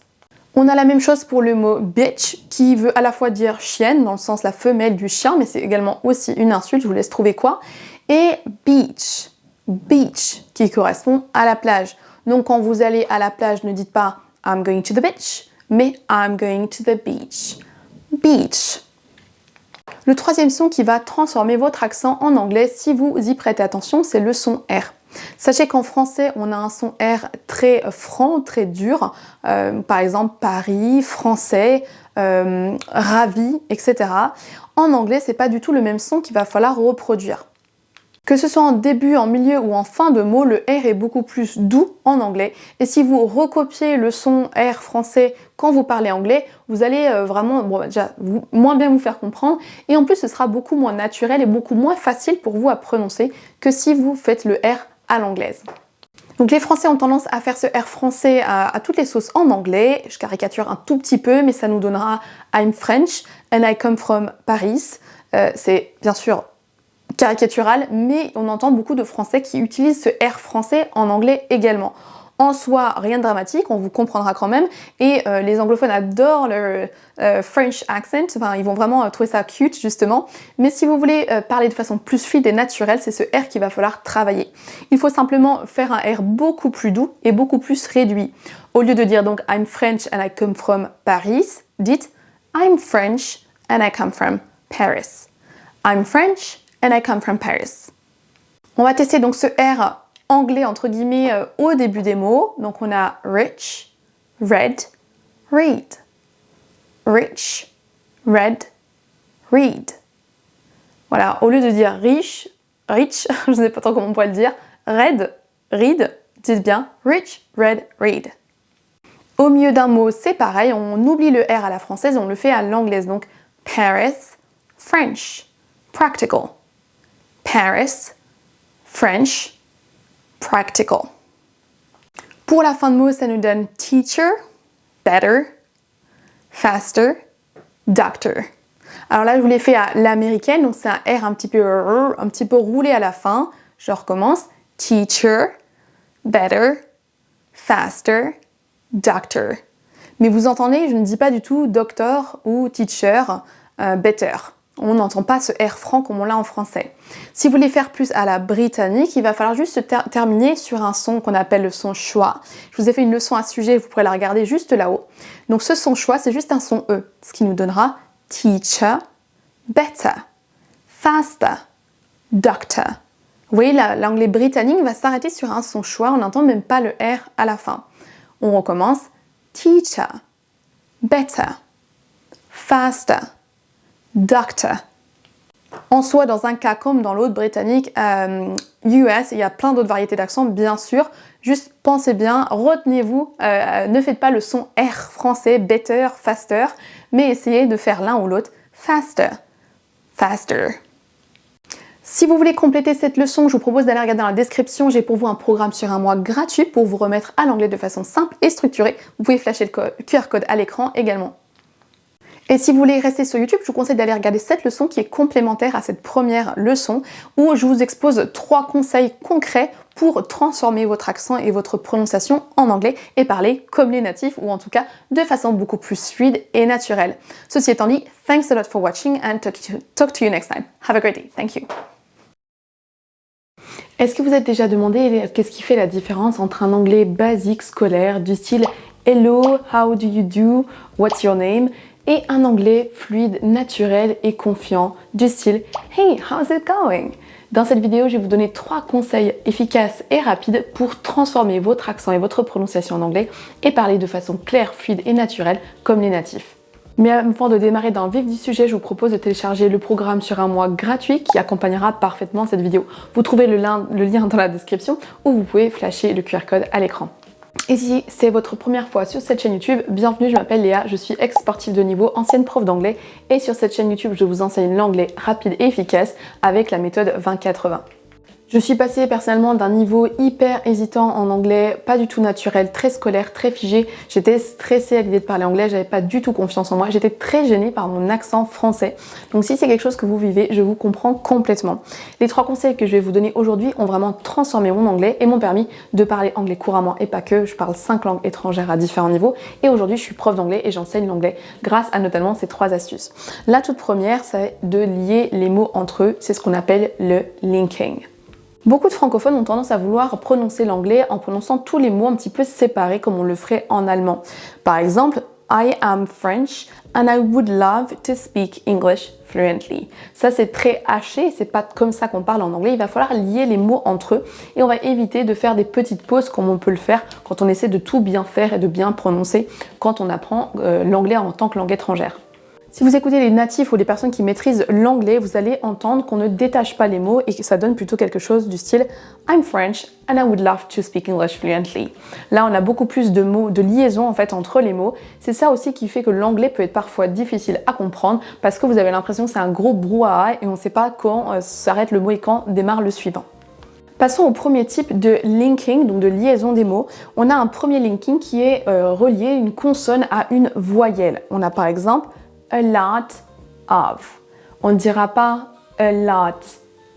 On a la même chose pour le mot bitch, qui veut à la fois dire chienne, dans le sens la femelle du chien, mais c'est également aussi une insulte, je vous laisse trouver quoi. Et beach, beach, qui correspond à la plage. Donc quand vous allez à la plage, ne dites pas I'm going to the beach, mais I'm going to the beach. Beach. Le troisième son qui va transformer votre accent en anglais, si vous y prêtez attention, c'est le son R. Sachez qu'en français, on a un son R très franc, très dur. Par exemple, Paris, français, ravi, etc. En anglais, c'est pas du tout le même son qu'il va falloir reproduire. Que ce soit en début, en milieu ou en fin de mot, le R est beaucoup plus doux en anglais. Et si vous recopiez le son R français quand vous parlez anglais, vous allez vraiment déjà moins bien vous faire comprendre. Et en plus, ce sera beaucoup moins naturel et beaucoup moins facile pour vous à prononcer que si vous faites le R à l'anglaise. Donc les Français ont tendance à faire ce R français à toutes les sauces en anglais. Je caricature un tout petit peu, mais ça nous donnera I'm French and I come from Paris. C'est bien sûr caricatural, mais on entend beaucoup de Français qui utilisent ce R français en anglais également. En soi, rien de dramatique, on vous comprendra quand même, et les anglophones adorent le French accent, enfin, ils vont vraiment trouver ça cute justement, mais si vous voulez parler de façon plus fluide et naturelle, c'est ce R qu'il va falloir travailler. Il faut simplement faire un R beaucoup plus doux et beaucoup plus réduit. Au lieu de dire donc I'm French and I come from Paris, dites I'm French and I come from Paris. I'm French and I come from Paris. On va tester donc ce R anglais entre guillemets au début des mots. Donc on a rich, red, read. Rich, red, read. Voilà, au lieu de dire rich, je ne sais pas trop comment on pourrait le dire, red, read, dites bien rich, red, read. Au milieu d'un mot, c'est pareil, on oublie le R à la française et on le fait à l'anglaise. Donc Paris, French, practical. Paris, French, practical. Pour la fin de mot, ça nous donne teacher, better, faster, doctor. Alors là, je vous l'ai fait à l'américaine, donc c'est un R un petit peu roulé à la fin. Je recommence. Teacher, better, faster, doctor. Mais vous entendez, je ne dis pas du tout doctor ou teacher, better. On n'entend pas ce R franc comme on l'a en français. Si vous voulez faire plus à la britannique, il va falloir juste se terminer sur un son qu'on appelle le son schwa. Je vous ai fait une leçon à ce sujet, vous pourrez la regarder juste là-haut. Donc ce son schwa, c'est juste un son E, ce qui nous donnera teacher, better, faster, doctor. Vous voyez, l'anglais britannique va s'arrêter sur un son schwa, on n'entend même pas le R à la fin. On recommence. Teacher, better, faster, doctor. En soi, dans un cas comme dans l'autre britannique, US, il y a plein d'autres variétés d'accents, bien sûr. Juste pensez bien, retenez-vous, ne faites pas le son R français, better, faster, mais essayez de faire l'un ou l'autre, faster, faster. Si vous voulez compléter cette leçon, je vous propose d'aller regarder dans la description. J'ai pour vous un programme sur un mois gratuit pour vous remettre à l'anglais de façon simple et structurée. Vous pouvez flasher le QR code à l'écran également. Et si vous voulez rester sur YouTube, je vous conseille d'aller regarder cette leçon qui est complémentaire à cette première leçon où je vous expose 3 conseils concrets pour transformer votre accent et votre prononciation en anglais et parler comme les natifs ou en tout cas de façon beaucoup plus fluide et naturelle. Ceci étant dit, thanks a lot for watching and talk to you next time. Have a great day. Thank you. Est-ce que vous êtes déjà demandé qu'est-ce qui fait la différence entre un anglais basique scolaire du style Hello, how do you do, what's your name et un anglais fluide, naturel et confiant du style Hey, how's it going? Dans cette vidéo, je vais vous donner 3 conseils efficaces et rapides pour transformer votre accent et votre prononciation en anglais et parler de façon claire, fluide et naturelle comme les natifs. Mais avant de démarrer dans le vif du sujet, je vous propose de télécharger le programme sur un mois gratuit qui accompagnera parfaitement cette vidéo. Vous trouvez le lien dans la description ou vous pouvez flasher le QR code à l'écran. Et si c'est votre première fois sur cette chaîne YouTube, bienvenue, je m'appelle Léa, je suis ex-sportive de niveau, ancienne prof d'anglais et sur cette chaîne YouTube, je vous enseigne l'anglais rapide et efficace avec la méthode 20-80. Je suis passée personnellement d'un niveau hyper hésitant en anglais, pas du tout naturel, très scolaire, très figé. J'étais stressée à l'idée de parler anglais, j'avais pas du tout confiance en moi, j'étais très gênée par mon accent français. Donc si c'est quelque chose que vous vivez, je vous comprends complètement. Les 3 conseils que je vais vous donner aujourd'hui ont vraiment transformé mon anglais et m'ont permis de parler anglais couramment et pas que. Je parle 5 langues étrangères à différents niveaux et aujourd'hui je suis prof d'anglais et j'enseigne l'anglais grâce à notamment ces 3 astuces. La toute première, c'est de lier les mots entre eux, c'est ce qu'on appelle le linking. Beaucoup de francophones ont tendance à vouloir prononcer l'anglais en prononçant tous les mots un petit peu séparés comme on le ferait en allemand. Par exemple, I am French and I would love to speak English fluently. Ça c'est très haché, c'est pas comme ça qu'on parle en anglais, il va falloir lier les mots entre eux et on va éviter de faire des petites pauses comme on peut le faire quand on essaie de tout bien faire et de bien prononcer quand on apprend l'anglais en tant que langue étrangère. Si vous écoutez les natifs ou les personnes qui maîtrisent l'anglais, vous allez entendre qu'on ne détache pas les mots et que ça donne plutôt quelque chose du style I'm French and I would love to speak English fluently. Là, on a beaucoup plus de mots, de liaison en fait entre les mots. C'est ça aussi qui fait que l'anglais peut être parfois difficile à comprendre parce que vous avez l'impression que c'est un gros brouhaha et on ne sait pas quand s'arrête le mot et quand démarre le suivant. Passons au premier type de linking, donc de liaison des mots. On a un premier linking qui est relié une consonne à une voyelle. On a par exemple a lot of. On ne dira pas a lot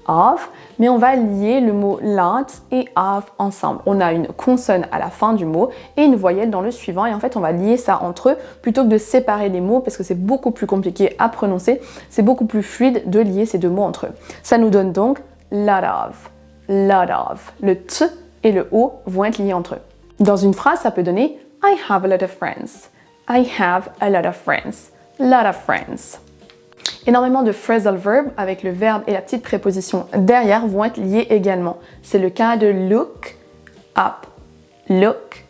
of, mais on va lier le mot lots et of ensemble. On a une consonne à la fin du mot et une voyelle dans le suivant et en fait on va lier ça entre eux plutôt que de séparer les mots parce que c'est beaucoup plus compliqué à prononcer, c'est beaucoup plus fluide de lier ces deux mots entre eux. Ça nous donne donc lot of, lot of. Le t et le o vont être liés entre eux. Dans une phrase, ça peut donner I have a lot of friends. I have a lot of friends. Lot of friends. Énormément de phrasal verbs avec le verbe et la petite préposition derrière vont être liés également. C'est le cas de look up. Look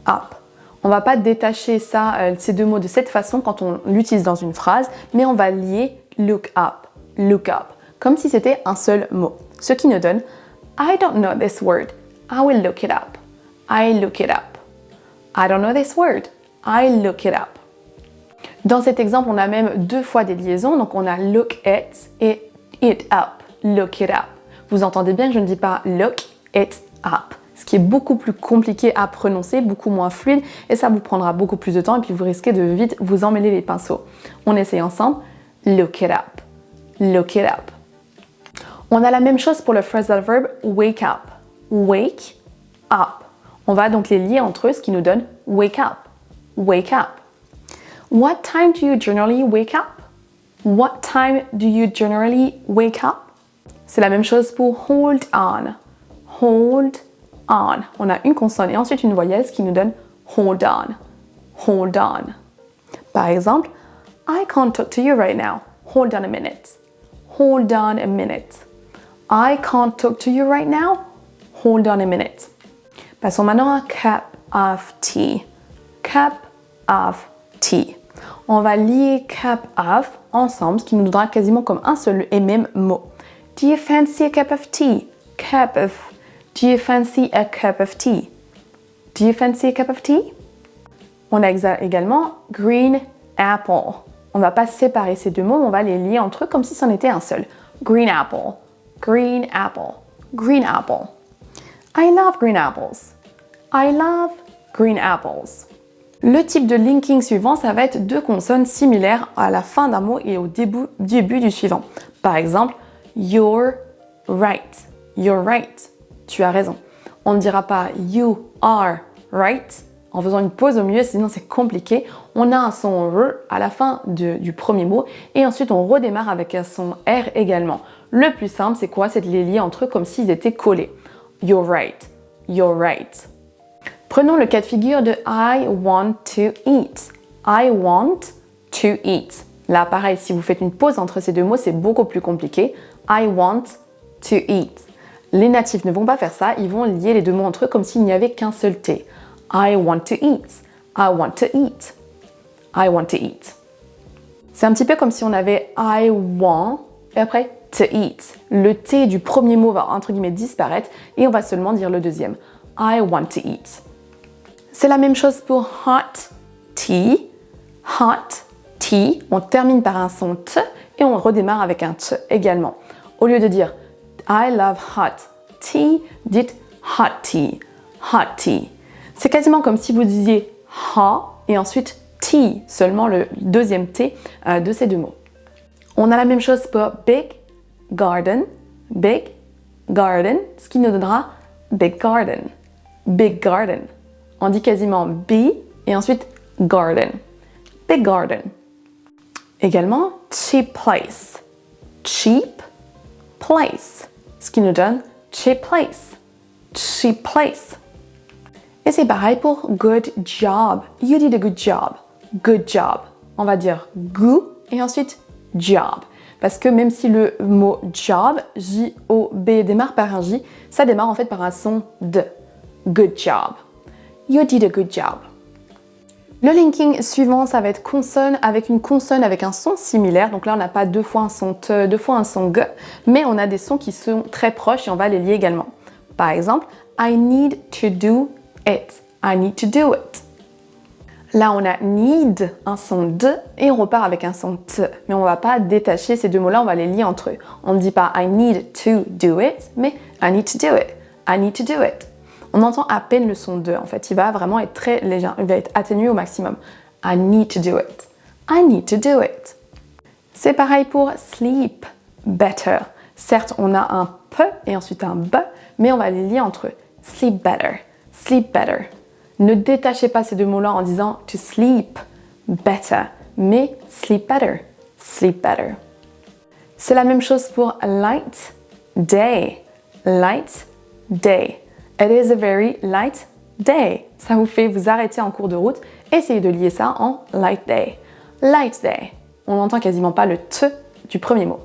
up. On va pas détacher ça, ces deux mots de cette façon quand on l'utilise dans une phrase, mais on va lier look up, comme si c'était un seul mot. Ce qui nous donne I don't know this word. I will look it up. I look it up. I don't know this word. I look it up. Dans cet exemple, on a même deux fois des liaisons, donc on a look it et it up. Look it up. Vous entendez bien que je ne dis pas look it up, ce qui est beaucoup plus compliqué à prononcer, beaucoup moins fluide, et ça vous prendra beaucoup plus de temps, et puis vous risquez de vite vous emmêler les pinceaux. On essaye ensemble. Look it up. Look it up. On a la même chose pour le phrasal verb wake up. Wake up. On va donc les lier entre eux, ce qui nous donne wake up. Wake up. What time do you generally wake up? What time do you generally wake up? C'est la même chose pour hold on. Hold on. On a une consonne et ensuite une voyelle, ce qui nous donne hold on. Hold on. Par exemple, I can't talk to you right now. Hold on a minute. Hold on a minute. I can't talk to you right now. Hold on a minute. Passons maintenant à cup of tea. Cup of tea. On va lier cup of ensemble, ce qui nous donnera quasiment comme un seul et même mot. Do you fancy a cup of tea? Cup of. Do you fancy a cup of tea? Do you fancy a cup of tea? On a également green apple. On ne va pas séparer ces deux mots, on va les lier entre eux comme si c'en était un seul. Green apple. Green apple. Green apple. I love green apples. I love green apples. Le type de linking suivant, ça va être deux consonnes similaires à la fin d'un mot et au début du suivant. Par exemple, you're right. You're right. Tu as raison. On ne dira pas you are right en faisant une pause au milieu, sinon c'est compliqué. On a un son R à la fin du premier mot et ensuite on redémarre avec un son R également. Le plus simple, c'est quoi? C'est de les lier entre eux comme s'ils étaient collés. You're right. You're right. Prenons le cas de figure de I want to eat. I want to eat. Là, pareil, si vous faites une pause entre ces deux mots, c'est beaucoup plus compliqué. I want to eat. Les natifs ne vont pas faire ça, ils vont lier les deux mots entre eux comme s'il n'y avait qu'un seul T. I want to eat. I want to eat. I want to eat. C'est un petit peu comme si on avait I want et après to eat. Le T du premier mot va entre guillemets disparaître et on va seulement dire le deuxième. I want to eat. C'est la même chose pour hot tea. Hot tea. On termine par un son T et on redémarre avec un T également. Au lieu de dire I love hot tea, dites hot tea. Hot tea. C'est quasiment comme si vous disiez ha et ensuite tea, seulement le deuxième T de ces deux mots. On a la même chose pour big garden. Big garden, ce qui nous donnera big garden. Big garden. On dit quasiment B et ensuite garden. Big garden. Également, cheap place. Cheap place. Ce qui nous donne cheap place. Cheap place. Et c'est pareil pour good job. You did a good job. Good job. On va dire go et ensuite job. Parce que même si le mot job, J-O-B, démarre par un J, ça démarre en fait par un son de. Good job. You did a good job. Le linking suivant, ça va être consonne avec une consonne avec un son similaire. Donc là, on n'a pas deux fois un son T, deux fois un son G, mais on a des sons qui sont très proches et on va les lier également. Par exemple, I need to do it. I need to do it. Là, on a need, un son D, et on repart avec un son T. Mais on ne va pas détacher ces deux mots-là, on va les lier entre eux. On ne dit pas I need to do it, mais I need to do it. I need to do it. On entend à peine le son de, en fait, il va vraiment être très léger, il va être atténué au maximum. I need to do it. I need to do it. C'est pareil pour sleep better. Certes, on a un P et ensuite un B, mais on va les lier entre eux. Sleep better, sleep better. Ne détachez pas ces deux mots-là en disant to sleep better, mais sleep better, sleep better. C'est la même chose pour light day, light day. It is a very light day. Ça vous fait vous arrêter en cours de route. Essayez de lier ça en light day. Light day. On n'entend quasiment pas le T du premier mot.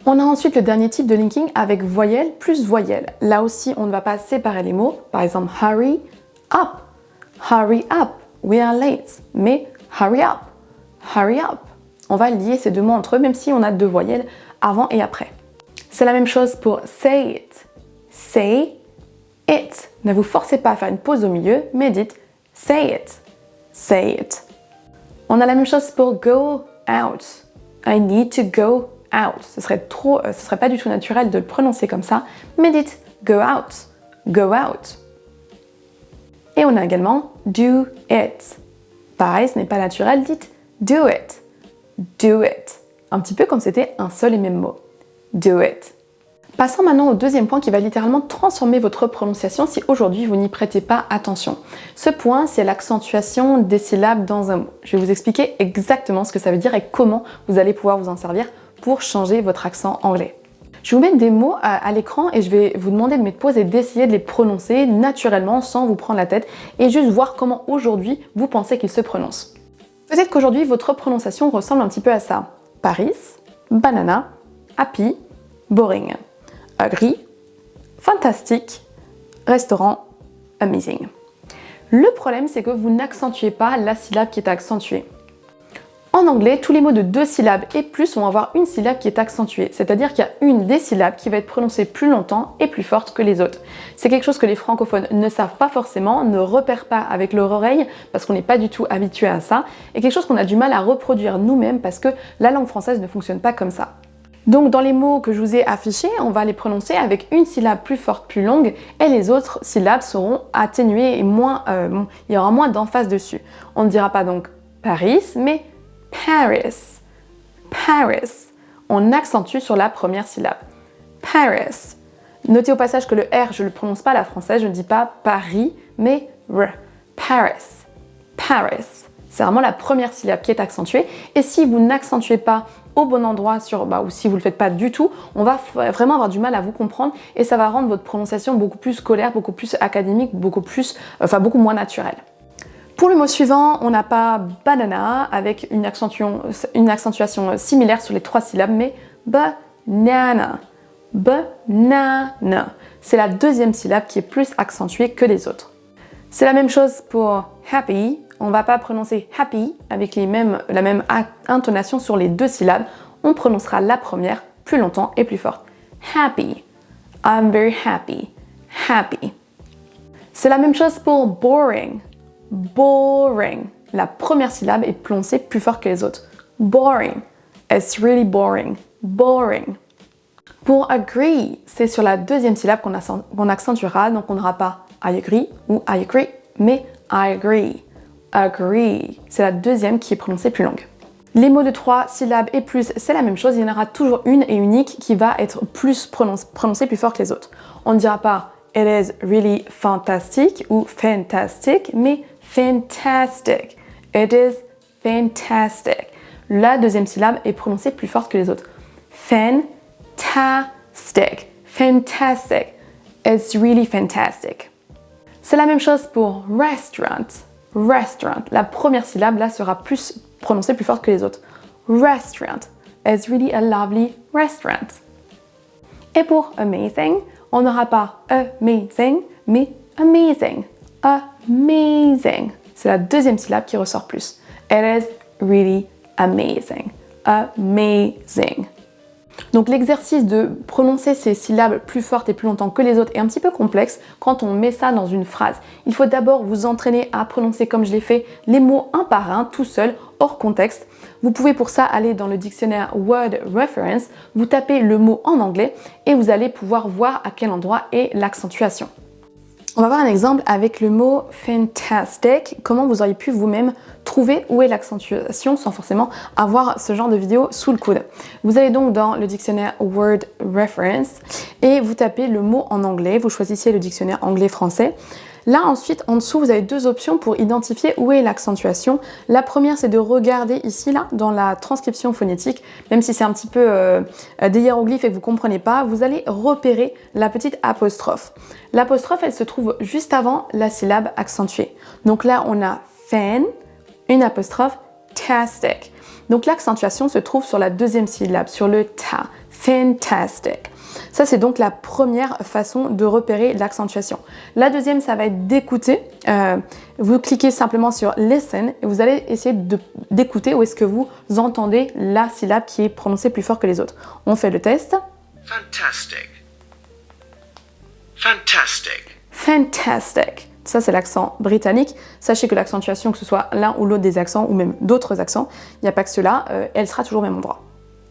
On a ensuite le dernier type de linking avec voyelle plus voyelle. Là aussi, on ne va pas séparer les mots. Par exemple, hurry up. Hurry up. We are late. Mais hurry up. Hurry up. On va lier ces deux mots entre eux, même si on a deux voyelles avant et après. C'est la même chose pour say it. Say it. Ne vous forcez pas à faire une pause au milieu, mais dites say it. Say it. On a la même chose pour go out. I need to go out. Ce serait pas du tout naturel de le prononcer comme ça, mais dites go out. Go out. Et on a également do it. Pareil, ce n'est pas naturel, dites do it. Do it. Un petit peu comme c'était un seul et même mot. Do it. Passons maintenant au deuxième point qui va littéralement transformer votre prononciation si aujourd'hui vous n'y prêtez pas attention. Ce point, c'est l'accentuation des syllabes dans un mot. Je vais vous expliquer exactement ce que ça veut dire et comment vous allez pouvoir vous en servir pour changer votre accent anglais. Je vais vous mettre des mots à l'écran et je vais vous demander de mettre pause et d'essayer de les prononcer naturellement sans vous prendre la tête et juste voir comment aujourd'hui vous pensez qu'ils se prononcent. Peut-être qu'aujourd'hui votre prononciation ressemble un petit peu à ça. Paris, banana, happy, boring. Agree, fantastique, restaurant, amazing. Le problème, c'est que vous n'accentuez pas la syllabe qui est accentuée. En anglais, tous les mots de 2 syllabes et plus vont avoir une syllabe qui est accentuée, c'est-à-dire qu'il y a une des syllabes qui va être prononcée plus longtemps et plus forte que les autres. C'est quelque chose que les francophones ne savent pas forcément, ne repèrent pas avec leur oreille, parce qu'on n'est pas du tout habitué à ça, et quelque chose qu'on a du mal à reproduire nous-mêmes parce que la langue française ne fonctionne pas comme ça. Donc dans les mots que je vous ai affichés, on va les prononcer avec une syllabe plus forte, plus longue, et les autres syllabes seront atténuées et il y aura moins d'emphase dessus. On ne dira pas donc Paris, mais Paris. Paris. On accentue sur la première syllabe. Paris. Notez au passage que le R, je ne le prononce pas à la française, je ne dis pas Paris, mais R. Paris. Paris. C'est vraiment la première syllabe qui est accentuée. Et si vous n'accentuez pas au bon endroit ou si vous ne le faites pas du tout, on va vraiment avoir du mal à vous comprendre et ça va rendre votre prononciation beaucoup plus scolaire, beaucoup plus académique, beaucoup moins naturelle. Pour le mot suivant, on n'a pas banana avec une accentuation similaire sur les 3 syllabes, mais banana. Banana. C'est la deuxième syllabe qui est plus accentuée que les autres. C'est la même chose pour happy. On ne va pas prononcer happy avec la même intonation sur les 2 syllabes. On prononcera la première plus longtemps et plus fort. Happy. I'm very happy. Happy. C'est la même chose pour boring. Boring. La première syllabe est prononcée plus fort que les autres. Boring. It's really boring. Boring. Pour agree, c'est sur la deuxième syllabe qu'on accentuera, donc on n'aura pas I agree ou I agree, mais I agree. Agree. C'est la deuxième qui est prononcée plus longue. Les mots de 3 syllabes et plus, c'est la même chose. Il y en aura toujours une et unique qui va être plus prononcée plus fort que les autres. On ne dira pas It is really fantastic ou fantastic, mais fantastic. It is fantastic. La deuxième syllabe est prononcée plus forte que les autres. Fantastic. Fantastic. It's really fantastic. C'est la même chose pour restaurant. Restaurant. La première syllabe là sera prononcée plus forte que les autres. Restaurant. It's really a lovely restaurant. Et pour amazing, on n'aura pas amazing, mais amazing. Amazing. C'est la deuxième syllabe qui ressort plus. It is really amazing. Amazing. Donc l'exercice de prononcer ces syllabes plus fortes et plus longtemps que les autres est un petit peu complexe quand on met ça dans une phrase. Il faut d'abord vous entraîner à prononcer comme je l'ai fait les mots un par un, tout seul, hors contexte. Vous pouvez pour ça aller dans le dictionnaire Word Reference, vous tapez le mot en anglais et vous allez pouvoir voir à quel endroit est l'accentuation. On va voir un exemple avec le mot fantastic, comment vous auriez pu vous-même trouver où est l'accentuation sans forcément avoir ce genre de vidéo sous le coude. Vous allez donc dans le dictionnaire Word Reference et vous tapez le mot en anglais, vous choisissez le dictionnaire anglais-français. Là ensuite en dessous vous avez deux options pour identifier où est l'accentuation. La première c'est de regarder ici là dans la transcription phonétique, même si c'est un petit peu des hiéroglyphes et que vous comprenez pas, vous allez repérer la petite apostrophe. L'apostrophe elle se trouve juste avant la syllabe accentuée. Donc là on a fan, une apostrophe, tastic. Donc l'accentuation se trouve sur la deuxième syllabe, sur le ta, fantastic. Ça, c'est donc la première façon de repérer l'accentuation. La deuxième, ça va être d'écouter. Vous cliquez simplement sur Listen et vous allez essayer d'écouter où est-ce que vous entendez la syllabe qui est prononcée plus fort que les autres. On fait le test. Fantastic. Fantastic. Fantastic. Ça, c'est l'accent britannique. Sachez que l'accentuation, que ce soit l'un ou l'autre des accents, ou même d'autres accents, il n'y a pas que cela, elle sera toujours au même endroit.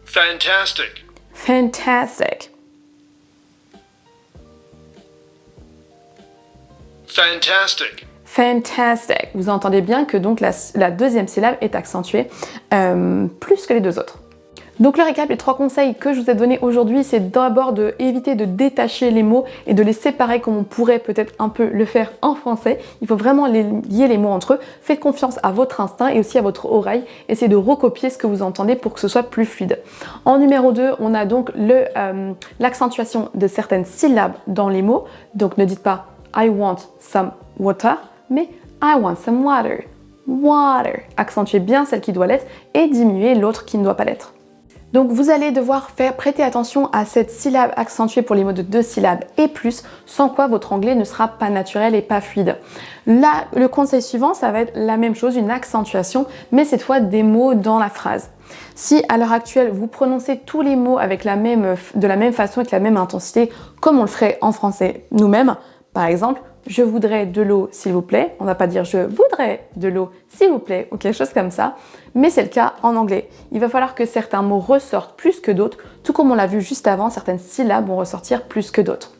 Fantastic. Fantastic. Fantastic. Fantastic. Vous entendez bien que donc la deuxième syllabe est accentuée plus que les deux autres. Donc le récap, les trois conseils que je vous ai donnés aujourd'hui, c'est d'abord d'éviter de détacher les mots et de les séparer comme on pourrait peut-être un peu le faire en français. Il faut vraiment lier les mots entre eux. Faites confiance à votre instinct et aussi à votre oreille. Essayez de recopier ce que vous entendez pour que ce soit plus fluide. En numéro 2, on a donc l'accentuation de certaines syllabes dans les mots. Donc ne dites pas I want some water, mais I want some water. Water. Accentuez bien celle qui doit l'être et diminuez l'autre qui ne doit pas l'être. Donc vous allez devoir prêter attention à cette syllabe accentuée pour les mots de 2 syllabes et plus, sans quoi votre anglais ne sera pas naturel et pas fluide. Là, le conseil suivant, ça va être la même chose, une accentuation, mais cette fois des mots dans la phrase. Si à l'heure actuelle, vous prononcez tous les mots avec de la même façon, avec la même intensité, comme on le ferait en français nous-mêmes, par exemple, je voudrais de l'eau s'il vous plaît. On ne va pas dire je voudrais de l'eau s'il vous plaît ou quelque chose comme ça, mais c'est le cas en anglais. Il va falloir que certains mots ressortent plus que d'autres, tout comme on l'a vu juste avant, certaines syllabes vont ressortir plus que d'autres.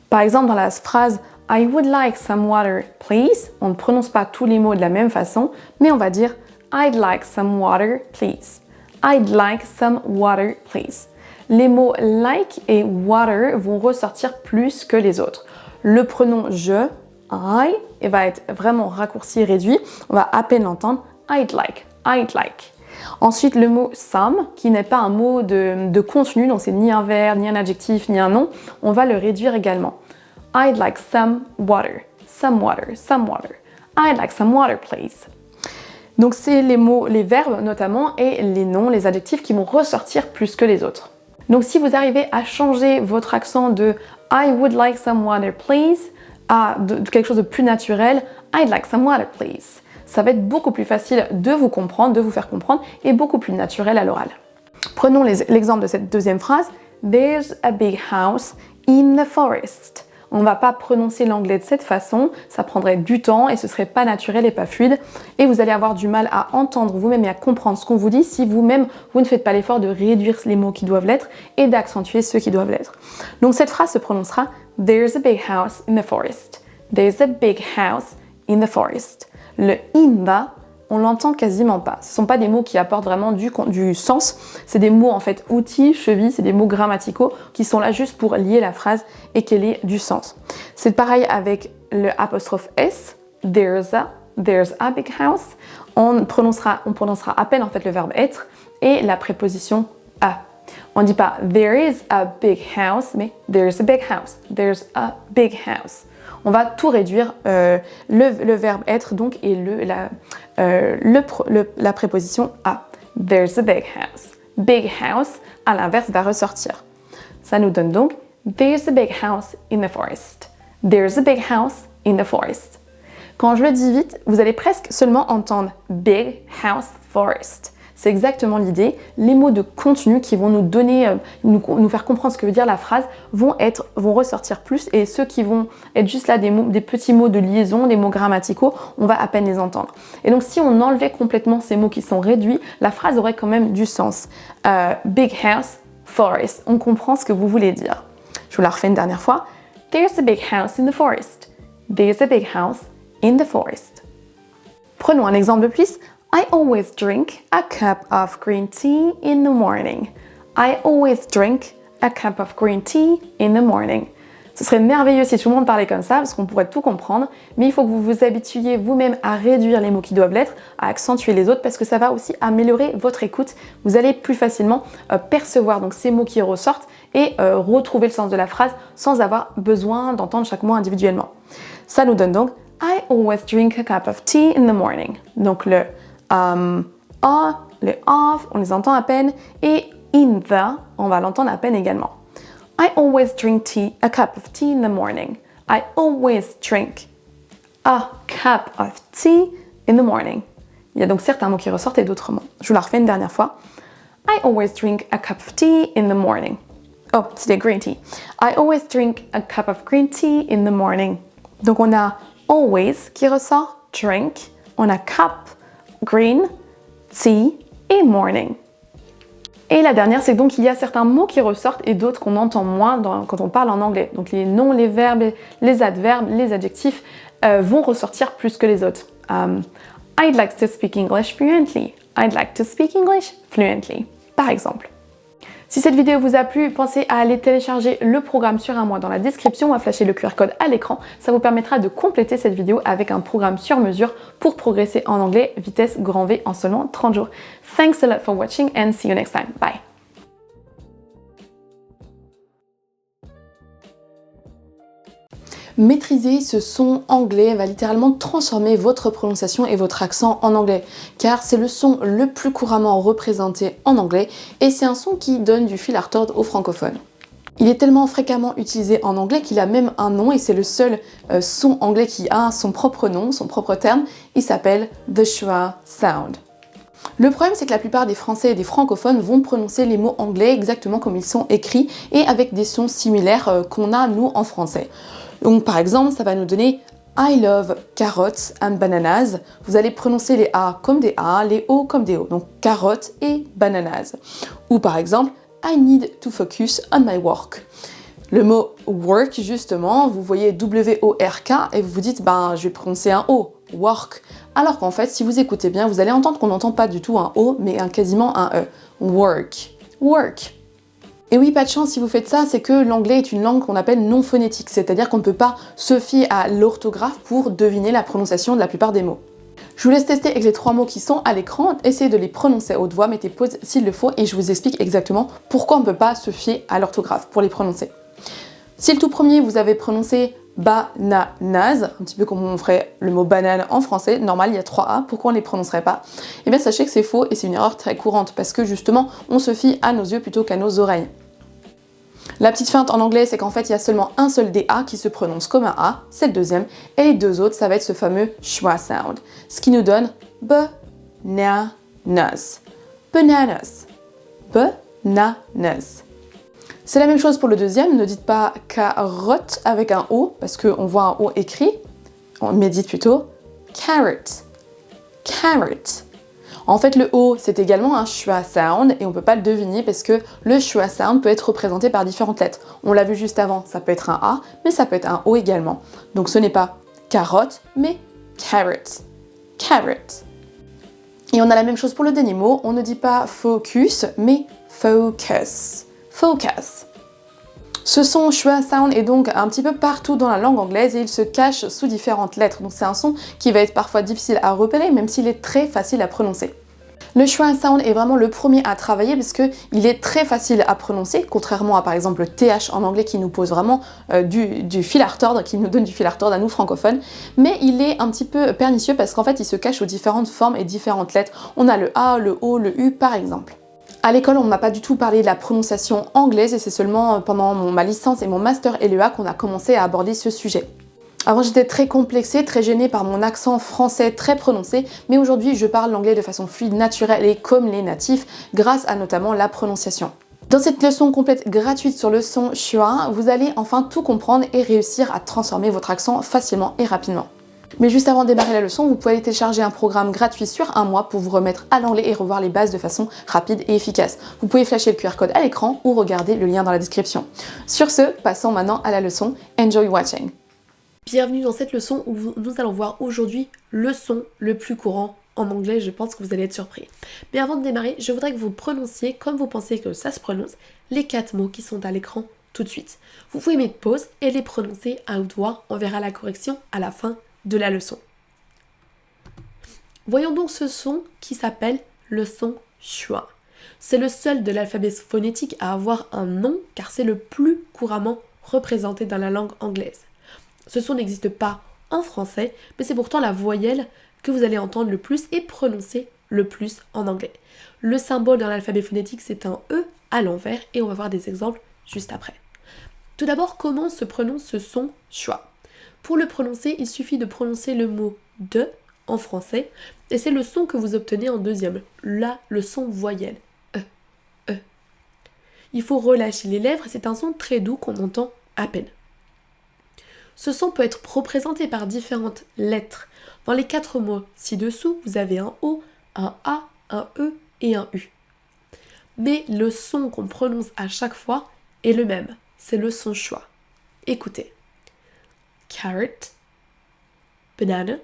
Par exemple, dans la phrase I would like some water, please, on ne prononce pas tous les mots de la même façon, mais on va dire I'd like some water, please. I'd like some water, please. Les mots like et water vont ressortir plus que les autres. Le pronom je, I, va être vraiment raccourci, réduit. On va à peine l'entendre. I'd like, I'd like. Ensuite, le mot some, qui n'est pas un mot de contenu, donc c'est ni un verbe, ni un adjectif, ni un nom, on va le réduire également. I'd like some water, some water, some water. I'd like some water, please. Donc c'est les mots, les verbes notamment, et les noms, les adjectifs qui vont ressortir plus que les autres. Donc si vous arrivez à changer votre accent de I would like some water please à quelque chose de plus naturel, I'd like some water please. Ça va être beaucoup plus facile de vous comprendre, de vous faire comprendre et beaucoup plus naturel à l'oral. Prenons l'exemple de cette deuxième phrase. There's a big house in the forest. On ne va pas prononcer l'anglais de cette façon, ça prendrait du temps et ce serait pas naturel et pas fluide. Et vous allez avoir du mal à entendre vous-même et à comprendre ce qu'on vous dit si vous-même, vous ne faites pas l'effort de réduire les mots qui doivent l'être et d'accentuer ceux qui doivent l'être. Donc cette phrase se prononcera There's a big house in the forest. There's a big house in the forest. Le in the, on l'entend quasiment pas. Ce ne sont pas des mots qui apportent vraiment du sens. C'est des mots en fait outils, chevilles, c'est des mots grammaticaux qui sont là juste pour lier la phrase et qu'elle ait du sens. C'est pareil avec le apostrophe S. There's a big house. On prononcera à peine en fait le verbe être et la préposition a. On ne dit pas there is a big house, mais there's a big house. There's a big house. On va tout réduire, le verbe être donc et la préposition a. There's a big house. Big house, à l'inverse, va ressortir. Ça nous donne donc There's a big house in the forest. There's a big house in the forest. Quand je le dis vite, vous allez presque seulement entendre big house forest. C'est exactement l'idée. Les mots de contenu qui vont nous donner, nous faire comprendre ce que veut dire la phrase vont ressortir plus et ceux qui vont être juste là des petits mots de liaison, des mots grammaticaux, on va à peine les entendre. Et donc si on enlevait complètement ces mots qui sont réduits, la phrase aurait quand même du sens. Big house, forest. On comprend ce que vous voulez dire. Je vous la refais une dernière fois. There's a big house in the forest. There's a big house in the forest. Prenons un exemple de plus. I always drink a cup of green tea in the morning. I always drink a cup of green tea in the morning. Ce serait merveilleux si tout le monde parlait comme ça, parce qu'on pourrait tout comprendre, mais il faut que vous vous habituiez vous-même à réduire les mots qui doivent l'être, à accentuer les autres, parce que ça va aussi améliorer votre écoute. Vous allez plus facilement percevoir donc ces mots qui ressortent et retrouver le sens de la phrase sans avoir besoin d'entendre chaque mot individuellement. Ça nous donne donc I always drink a cup of tea in the morning. Donc le a, le of, on les entend à peine, et in the, on va l'entendre à peine également. I always drink tea, a cup of tea in the morning. I always drink a cup of tea in the morning. Il y a donc certains mots qui ressortent et d'autres mots. Je vous la refais une dernière fois. I always drink a cup of tea in the morning. Oh, c'était green tea. I always drink a cup of green tea in the morning. Donc on a always qui ressort, drink. On a cup, green, tea et morning. Et la dernière, c'est donc qu'il y a certains mots qui ressortent et d'autres qu'on entend moins quand on parle en anglais. Donc les noms, les verbes, les adverbes, les adjectifs vont ressortir plus que les autres. I'd like to speak English fluently. I'd like to speak English fluently. Par exemple. Si cette vidéo vous a plu, pensez à aller télécharger le programme sur un mois dans la description ou à flasher le QR code à l'écran. Ça vous permettra de compléter cette vidéo avec un programme sur mesure pour progresser en anglais vitesse grand V en seulement 30 jours. Thanks a lot for watching and see you next time. Bye! Maîtriser ce son anglais va littéralement transformer votre prononciation et votre accent en anglais, car c'est le son le plus couramment représenté en anglais et c'est un son qui donne du fil à retordre aux francophones. Il est tellement fréquemment utilisé en anglais qu'il a même un nom et c'est le seul son anglais qui a son propre nom, son propre terme. Il s'appelle the schwa sound. Le problème, c'est que la plupart des Français et des francophones vont prononcer les mots anglais exactement comme ils sont écrits et avec des sons similaires qu'on a nous en français. Donc par exemple, ça va nous donner I love carrots and bananas. Vous allez prononcer les A comme des A, les O comme des O. Donc carottes et bananas. Ou par exemple, I need to focus on my work. Le mot work, justement, vous voyez W-O-R-K et vous vous dites, je vais prononcer un O, work. Alors qu'en fait, si vous écoutez bien, vous allez entendre qu'on n'entend pas du tout un O, mais quasiment un E. Work. Work. Et oui, pas de chance si vous faites ça, c'est que l'anglais est une langue qu'on appelle non phonétique, c'est-à-dire qu'on ne peut pas se fier à l'orthographe pour deviner la prononciation de la plupart des mots. Je vous laisse tester avec les 3 mots qui sont à l'écran, essayez de les prononcer à haute voix, mettez pause s'il le faut et je vous explique exactement pourquoi on ne peut pas se fier à l'orthographe pour les prononcer. Si le tout premier vous avez prononcé bananas, un petit peu comme on ferait le mot banane en français, normal il y a 3 A, pourquoi on ne les prononcerait pas? Eh bien sachez que c'est faux et c'est une erreur très courante parce que justement on se fie à nos yeux plutôt qu'à nos oreilles. La petite feinte en anglais, c'est qu'en fait il y a seulement un seul des A qui se prononce comme un A, c'est le deuxième, et les deux autres ça va être ce fameux schwa sound, ce qui nous donne bananas. Bananas. Bananas. C'est la même chose pour le deuxième, ne dites pas carotte avec un O, parce qu'on voit un O écrit, mais dites plutôt carrot. Carrot. En fait, le O, c'est également un schwa sound, et on ne peut pas le deviner parce que le schwa sound peut être représenté par différentes lettres. On l'a vu juste avant, ça peut être un A, mais ça peut être un O également. Donc ce n'est pas carotte, mais carrot. Carrot. Et on a la même chose pour le dernier mot, on ne dit pas focus, mais focus. Focus. Ce son schwa sound est donc un petit peu partout dans la langue anglaise et il se cache sous différentes lettres. Donc c'est un son qui va être parfois difficile à repérer même s'il est très facile à prononcer. Le schwa sound est vraiment le premier à travailler parce qu'il est très facile à prononcer, contrairement à par exemple le TH en anglais qui nous pose vraiment du fil à retordre, qui nous donne du fil à retordre à nous francophones. Mais il est un petit peu pernicieux parce qu'en fait il se cache aux différentes formes et différentes lettres. On a le A, le O, le U par exemple. À l'école, on ne m'a pas du tout parlé de la prononciation anglaise et c'est seulement pendant ma licence et mon master LEA qu'on a commencé à aborder ce sujet. Avant, j'étais très complexée, très gênée par mon accent français très prononcé, mais aujourd'hui, je parle l'anglais de façon fluide, naturelle et comme les natifs, grâce à notamment la prononciation. Dans cette leçon complète gratuite sur le son schwa, vous allez enfin tout comprendre et réussir à transformer votre accent facilement et rapidement. Mais juste avant de démarrer la leçon, vous pouvez aller télécharger un programme gratuit sur un mois pour vous remettre à l'anglais et revoir les bases de façon rapide et efficace. Vous pouvez flasher le QR code à l'écran ou regarder le lien dans la description. Sur ce, passons maintenant à la leçon. Enjoy watching! Bienvenue dans cette leçon où nous allons voir aujourd'hui le son le plus courant en anglais. Je pense que vous allez être surpris. Mais avant de démarrer, je voudrais que vous prononciez, comme vous pensez que ça se prononce, les 4 mots qui sont à l'écran tout de suite. Vous pouvez mettre pause et les prononcer à haute voix. On verra la correction à la fin de la leçon. Voyons donc ce son qui s'appelle le son schwa. C'est le seul de l'alphabet phonétique à avoir un nom car c'est le plus couramment représenté dans la langue anglaise. Ce son n'existe pas en français, mais c'est pourtant la voyelle que vous allez entendre le plus et prononcer le plus en anglais. Le symbole dans l'alphabet phonétique, c'est un E à l'envers et on va voir des exemples juste après. Tout d'abord, comment se prononce ce son schwa? Pour le prononcer, il suffit de prononcer le mot de en français et c'est le son que vous obtenez en deuxième. Là, le son voyelle. E. Il faut relâcher les lèvres, c'est un son très doux qu'on entend à peine. Ce son peut être représenté par différentes lettres. Dans les 4 mots ci-dessous, vous avez un O, un A, un E et un U. Mais le son qu'on prononce à chaque fois est le même. C'est le son schwa. Écoutez. Carrot, banana,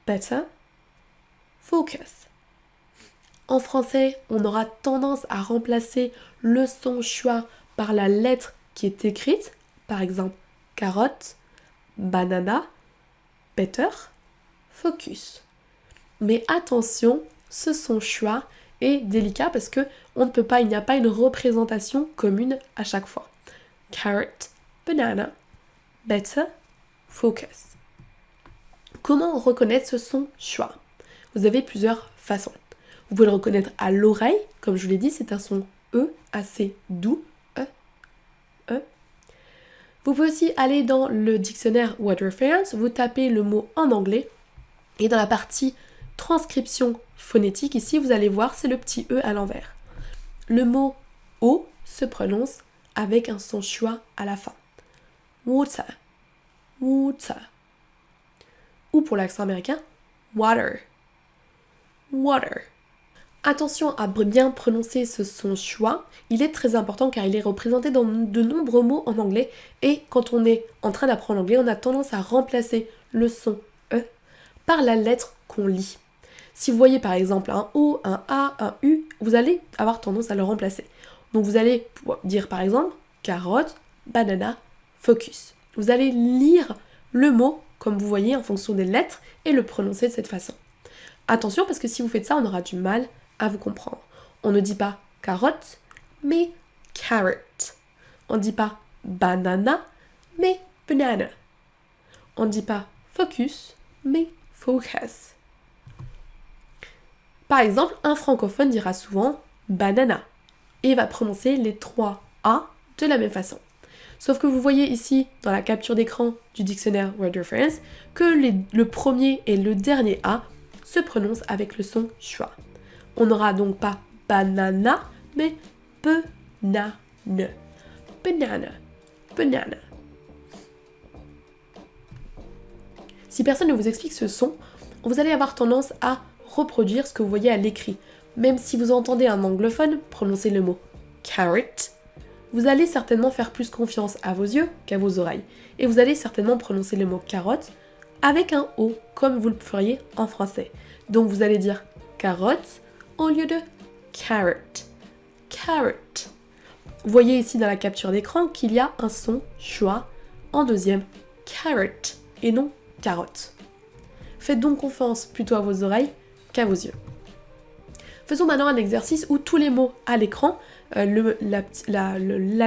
better, focus. En français, on aura tendance à remplacer le son schwa par la lettre qui est écrite, par exemple carotte, banana, better, focus. Mais attention, ce son schwa est délicat parce que on ne peut pas, il n'y a pas une représentation commune à chaque fois. Carrot, banana, better, focus. Comment reconnaître ce son schwa? Vous avez plusieurs façons. Vous pouvez le reconnaître à l'oreille, comme je vous l'ai dit, c'est un son E assez doux. E. Vous pouvez aussi aller dans le dictionnaire Word Reference, vous tapez le mot en anglais et dans la partie transcription phonétique, ici vous allez voir, c'est le petit E à l'envers. Le mot O se prononce avec un son schwa à la fin. Water, water. Ou pour l'accent américain, water, water. Attention à bien prononcer ce son schwa, il est très important car il est représenté dans de nombreux mots en anglais et quand on est en train d'apprendre l'anglais, on a tendance à remplacer le son E par la lettre qu'on lit. Si vous voyez par exemple un O, un A, un U, vous allez avoir tendance à le remplacer. Donc vous allez dire par exemple carotte, banana, focus. Vous allez lire le mot comme vous voyez en fonction des lettres et le prononcer de cette façon. Attention parce que si vous faites ça, on aura du mal à vous comprendre. On ne dit pas carotte, mais carrot. On ne dit pas banana, mais banana. On ne dit pas focus, mais focus. Par exemple, un francophone dira souvent banana et va prononcer les 3 A de la même façon. Sauf que vous voyez ici, dans la capture d'écran du dictionnaire Word Reference, que le premier et le dernier A se prononcent avec le son schwa. On n'aura donc pas banana, mais banane. Banana. Banana. Si personne ne vous explique ce son, vous allez avoir tendance à reproduire ce que vous voyez à l'écrit. Même si vous entendez un anglophone prononcer le mot carrot, vous allez certainement faire plus confiance à vos yeux qu'à vos oreilles. Et vous allez certainement prononcer le mot carotte avec un O, comme vous le feriez en français. Donc vous allez dire carotte au lieu de carrot. Carrot. Vous voyez ici dans la capture d'écran qu'il y a un son schwa en deuxième carrot et non carotte. Faites donc confiance plutôt à vos oreilles qu'à vos yeux. Faisons maintenant un exercice où tous les mots à l'écran, la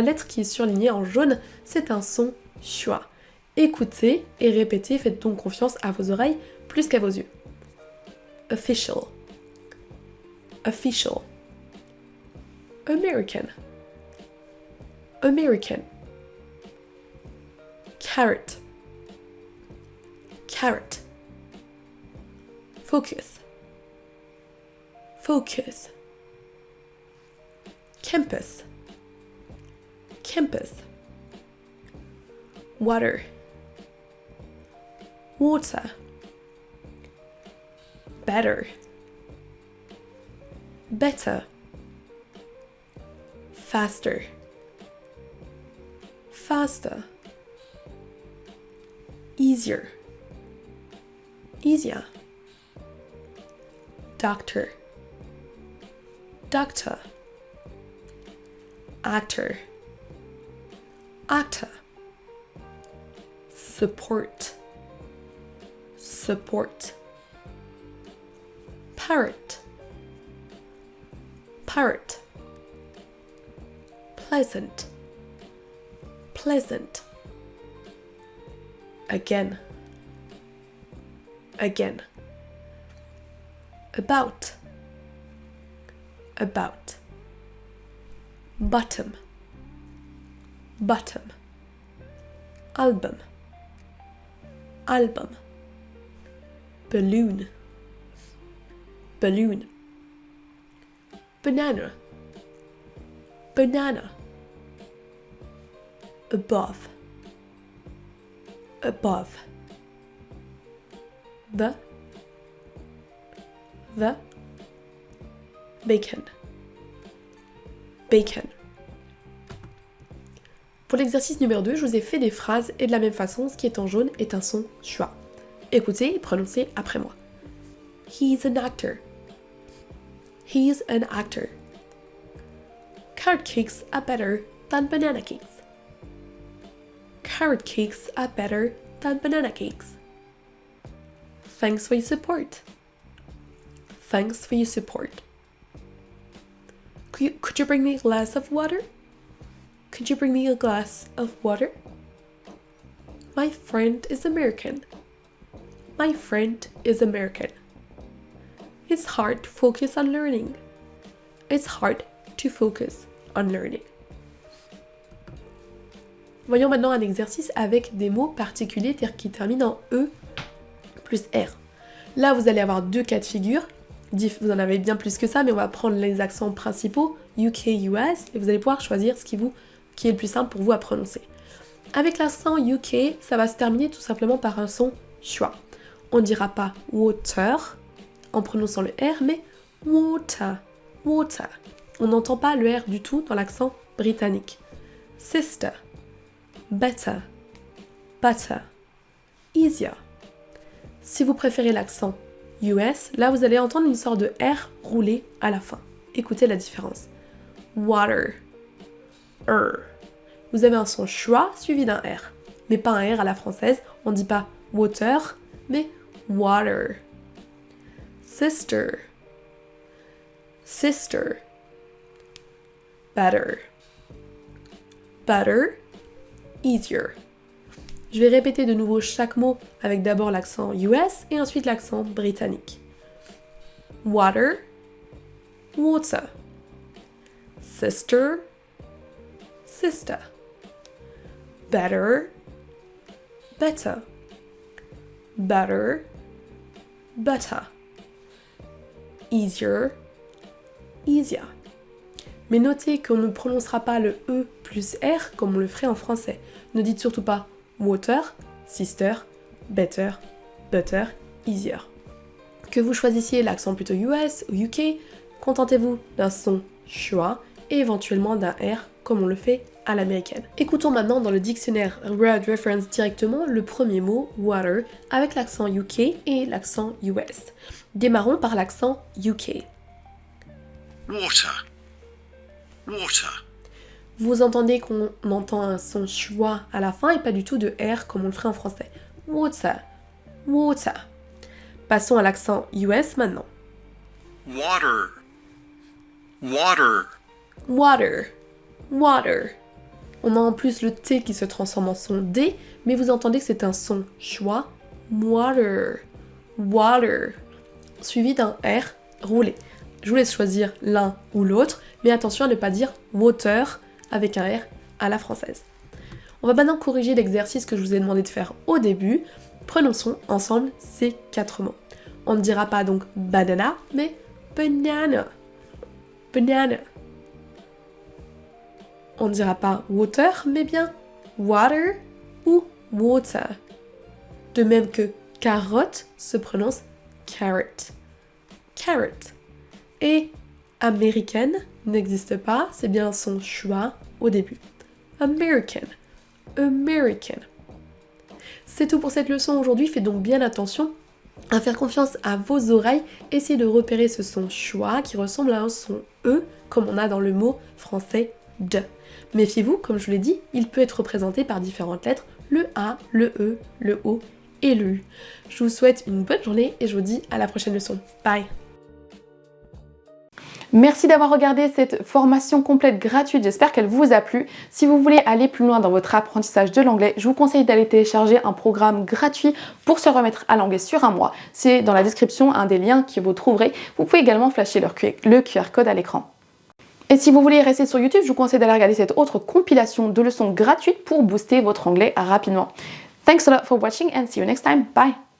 lettre qui est surlignée en jaune, c'est un son schwa. Écoutez et répétez, faites donc confiance à vos oreilles plus qu'à vos yeux. Official. Official. American. American. Carrot. Carrot. Focus. Focus. Campus. Campus. Water. Water. Better. Better. Faster. Faster. easier, easier. Doctor, doctor. Actor, actor. Support, support. Parrot, parrot. Pleasant, pleasant. Again, again. About, about. Bottom, bottom. Album, album. Balloon, balloon. Banana, banana. Above, above. The bacon, bacon. Pour l'exercice numéro 2, je vous ai fait des phrases et de la même façon, ce qui est en jaune est un son schwa. Écoutez et prononcez après moi. He's an actor. He's an actor. Carrot cakes are better than banana cakes. Carrot cakes are better than banana cakes. Thanks for your support. Thanks for your support. Could you bring me a glass of water? Could you bring me a glass of water? My friend is American. My friend is American. It's hard to focus on learning. It's hard to focus on learning. Voyons maintenant un exercice avec des mots particuliers qui terminent en E plus R. Là, vous allez avoir deux cas de figure. Vous en avez bien plus que ça, mais on va prendre les accents principaux, UK, US, et vous allez pouvoir choisir ce qui est le plus simple pour vous à prononcer. Avec l'accent UK, ça va se terminer tout simplement par un son schwa. On ne dira pas water en prononçant le R, mais water, water. On n'entend pas le R du tout dans l'accent britannique. Sister, better, butter, easier. Si vous préférez l'accent US, là vous allez entendre une sorte de R roulé à la fin. Écoutez la différence. Water, Vous avez un son schwa suivi d'un R, mais pas un R à la française. On ne dit pas water, mais water. Sister, sister. Better, better, easier. Je vais répéter de nouveau chaque mot avec d'abord l'accent US et ensuite l'accent britannique. Water, water. Sister, sister. Better, better. Better, better. Easier, easier. Mais notez qu'on ne prononcera pas le E plus R comme on le ferait en français. Ne dites surtout pas water, sister, better, butter, easier. Que vous choisissiez l'accent plutôt US ou UK, contentez-vous d'un son schwa et éventuellement d'un R comme on le fait à l'américaine. Écoutons maintenant dans le dictionnaire Word Reference directement le premier mot water avec l'accent UK et l'accent US. Démarrons par l'accent UK. Water. Water. Vous entendez qu'on entend un son schwa à la fin et pas du tout de R comme on le ferait en français. Water, water. Passons à l'accent US maintenant. Water. Water. Water, water. On a en plus le T qui se transforme en son D, mais vous entendez que c'est un son schwa. Water, water. Suivi d'un R roulé. Je vous laisse choisir l'un ou l'autre, mais attention à ne pas dire water avec un R à la française. On va maintenant corriger l'exercice que je vous ai demandé de faire au début. Prononçons ensemble ces 4 mots. On ne dira pas donc banana, mais banana. Banana. On ne dira pas water, mais bien water ou water. De même que carotte se prononce carrot. Carrot. Et américaine n'existe pas, c'est bien son schwa au début. American, American. C'est tout pour cette leçon aujourd'hui, faites donc bien attention à faire confiance à vos oreilles, essayez de repérer ce son schwa qui ressemble à un son E, comme on a dans le mot français de. Méfiez-vous, comme je vous l'ai dit, il peut être représenté par différentes lettres, le A, le E, le O et le U. Je vous souhaite une bonne journée et je vous dis à la prochaine leçon. Bye! Merci d'avoir regardé cette formation complète gratuite, j'espère qu'elle vous a plu. Si vous voulez aller plus loin dans votre apprentissage de l'anglais, je vous conseille d'aller télécharger un programme gratuit pour se remettre à l'anglais sur un mois. C'est dans la description un des liens que vous trouverez. Vous pouvez également flasher le QR code à l'écran. Et si vous voulez rester sur YouTube, je vous conseille d'aller regarder cette autre compilation de leçons gratuites pour booster votre anglais rapidement. Thanks a lot for watching and see you next time. Bye!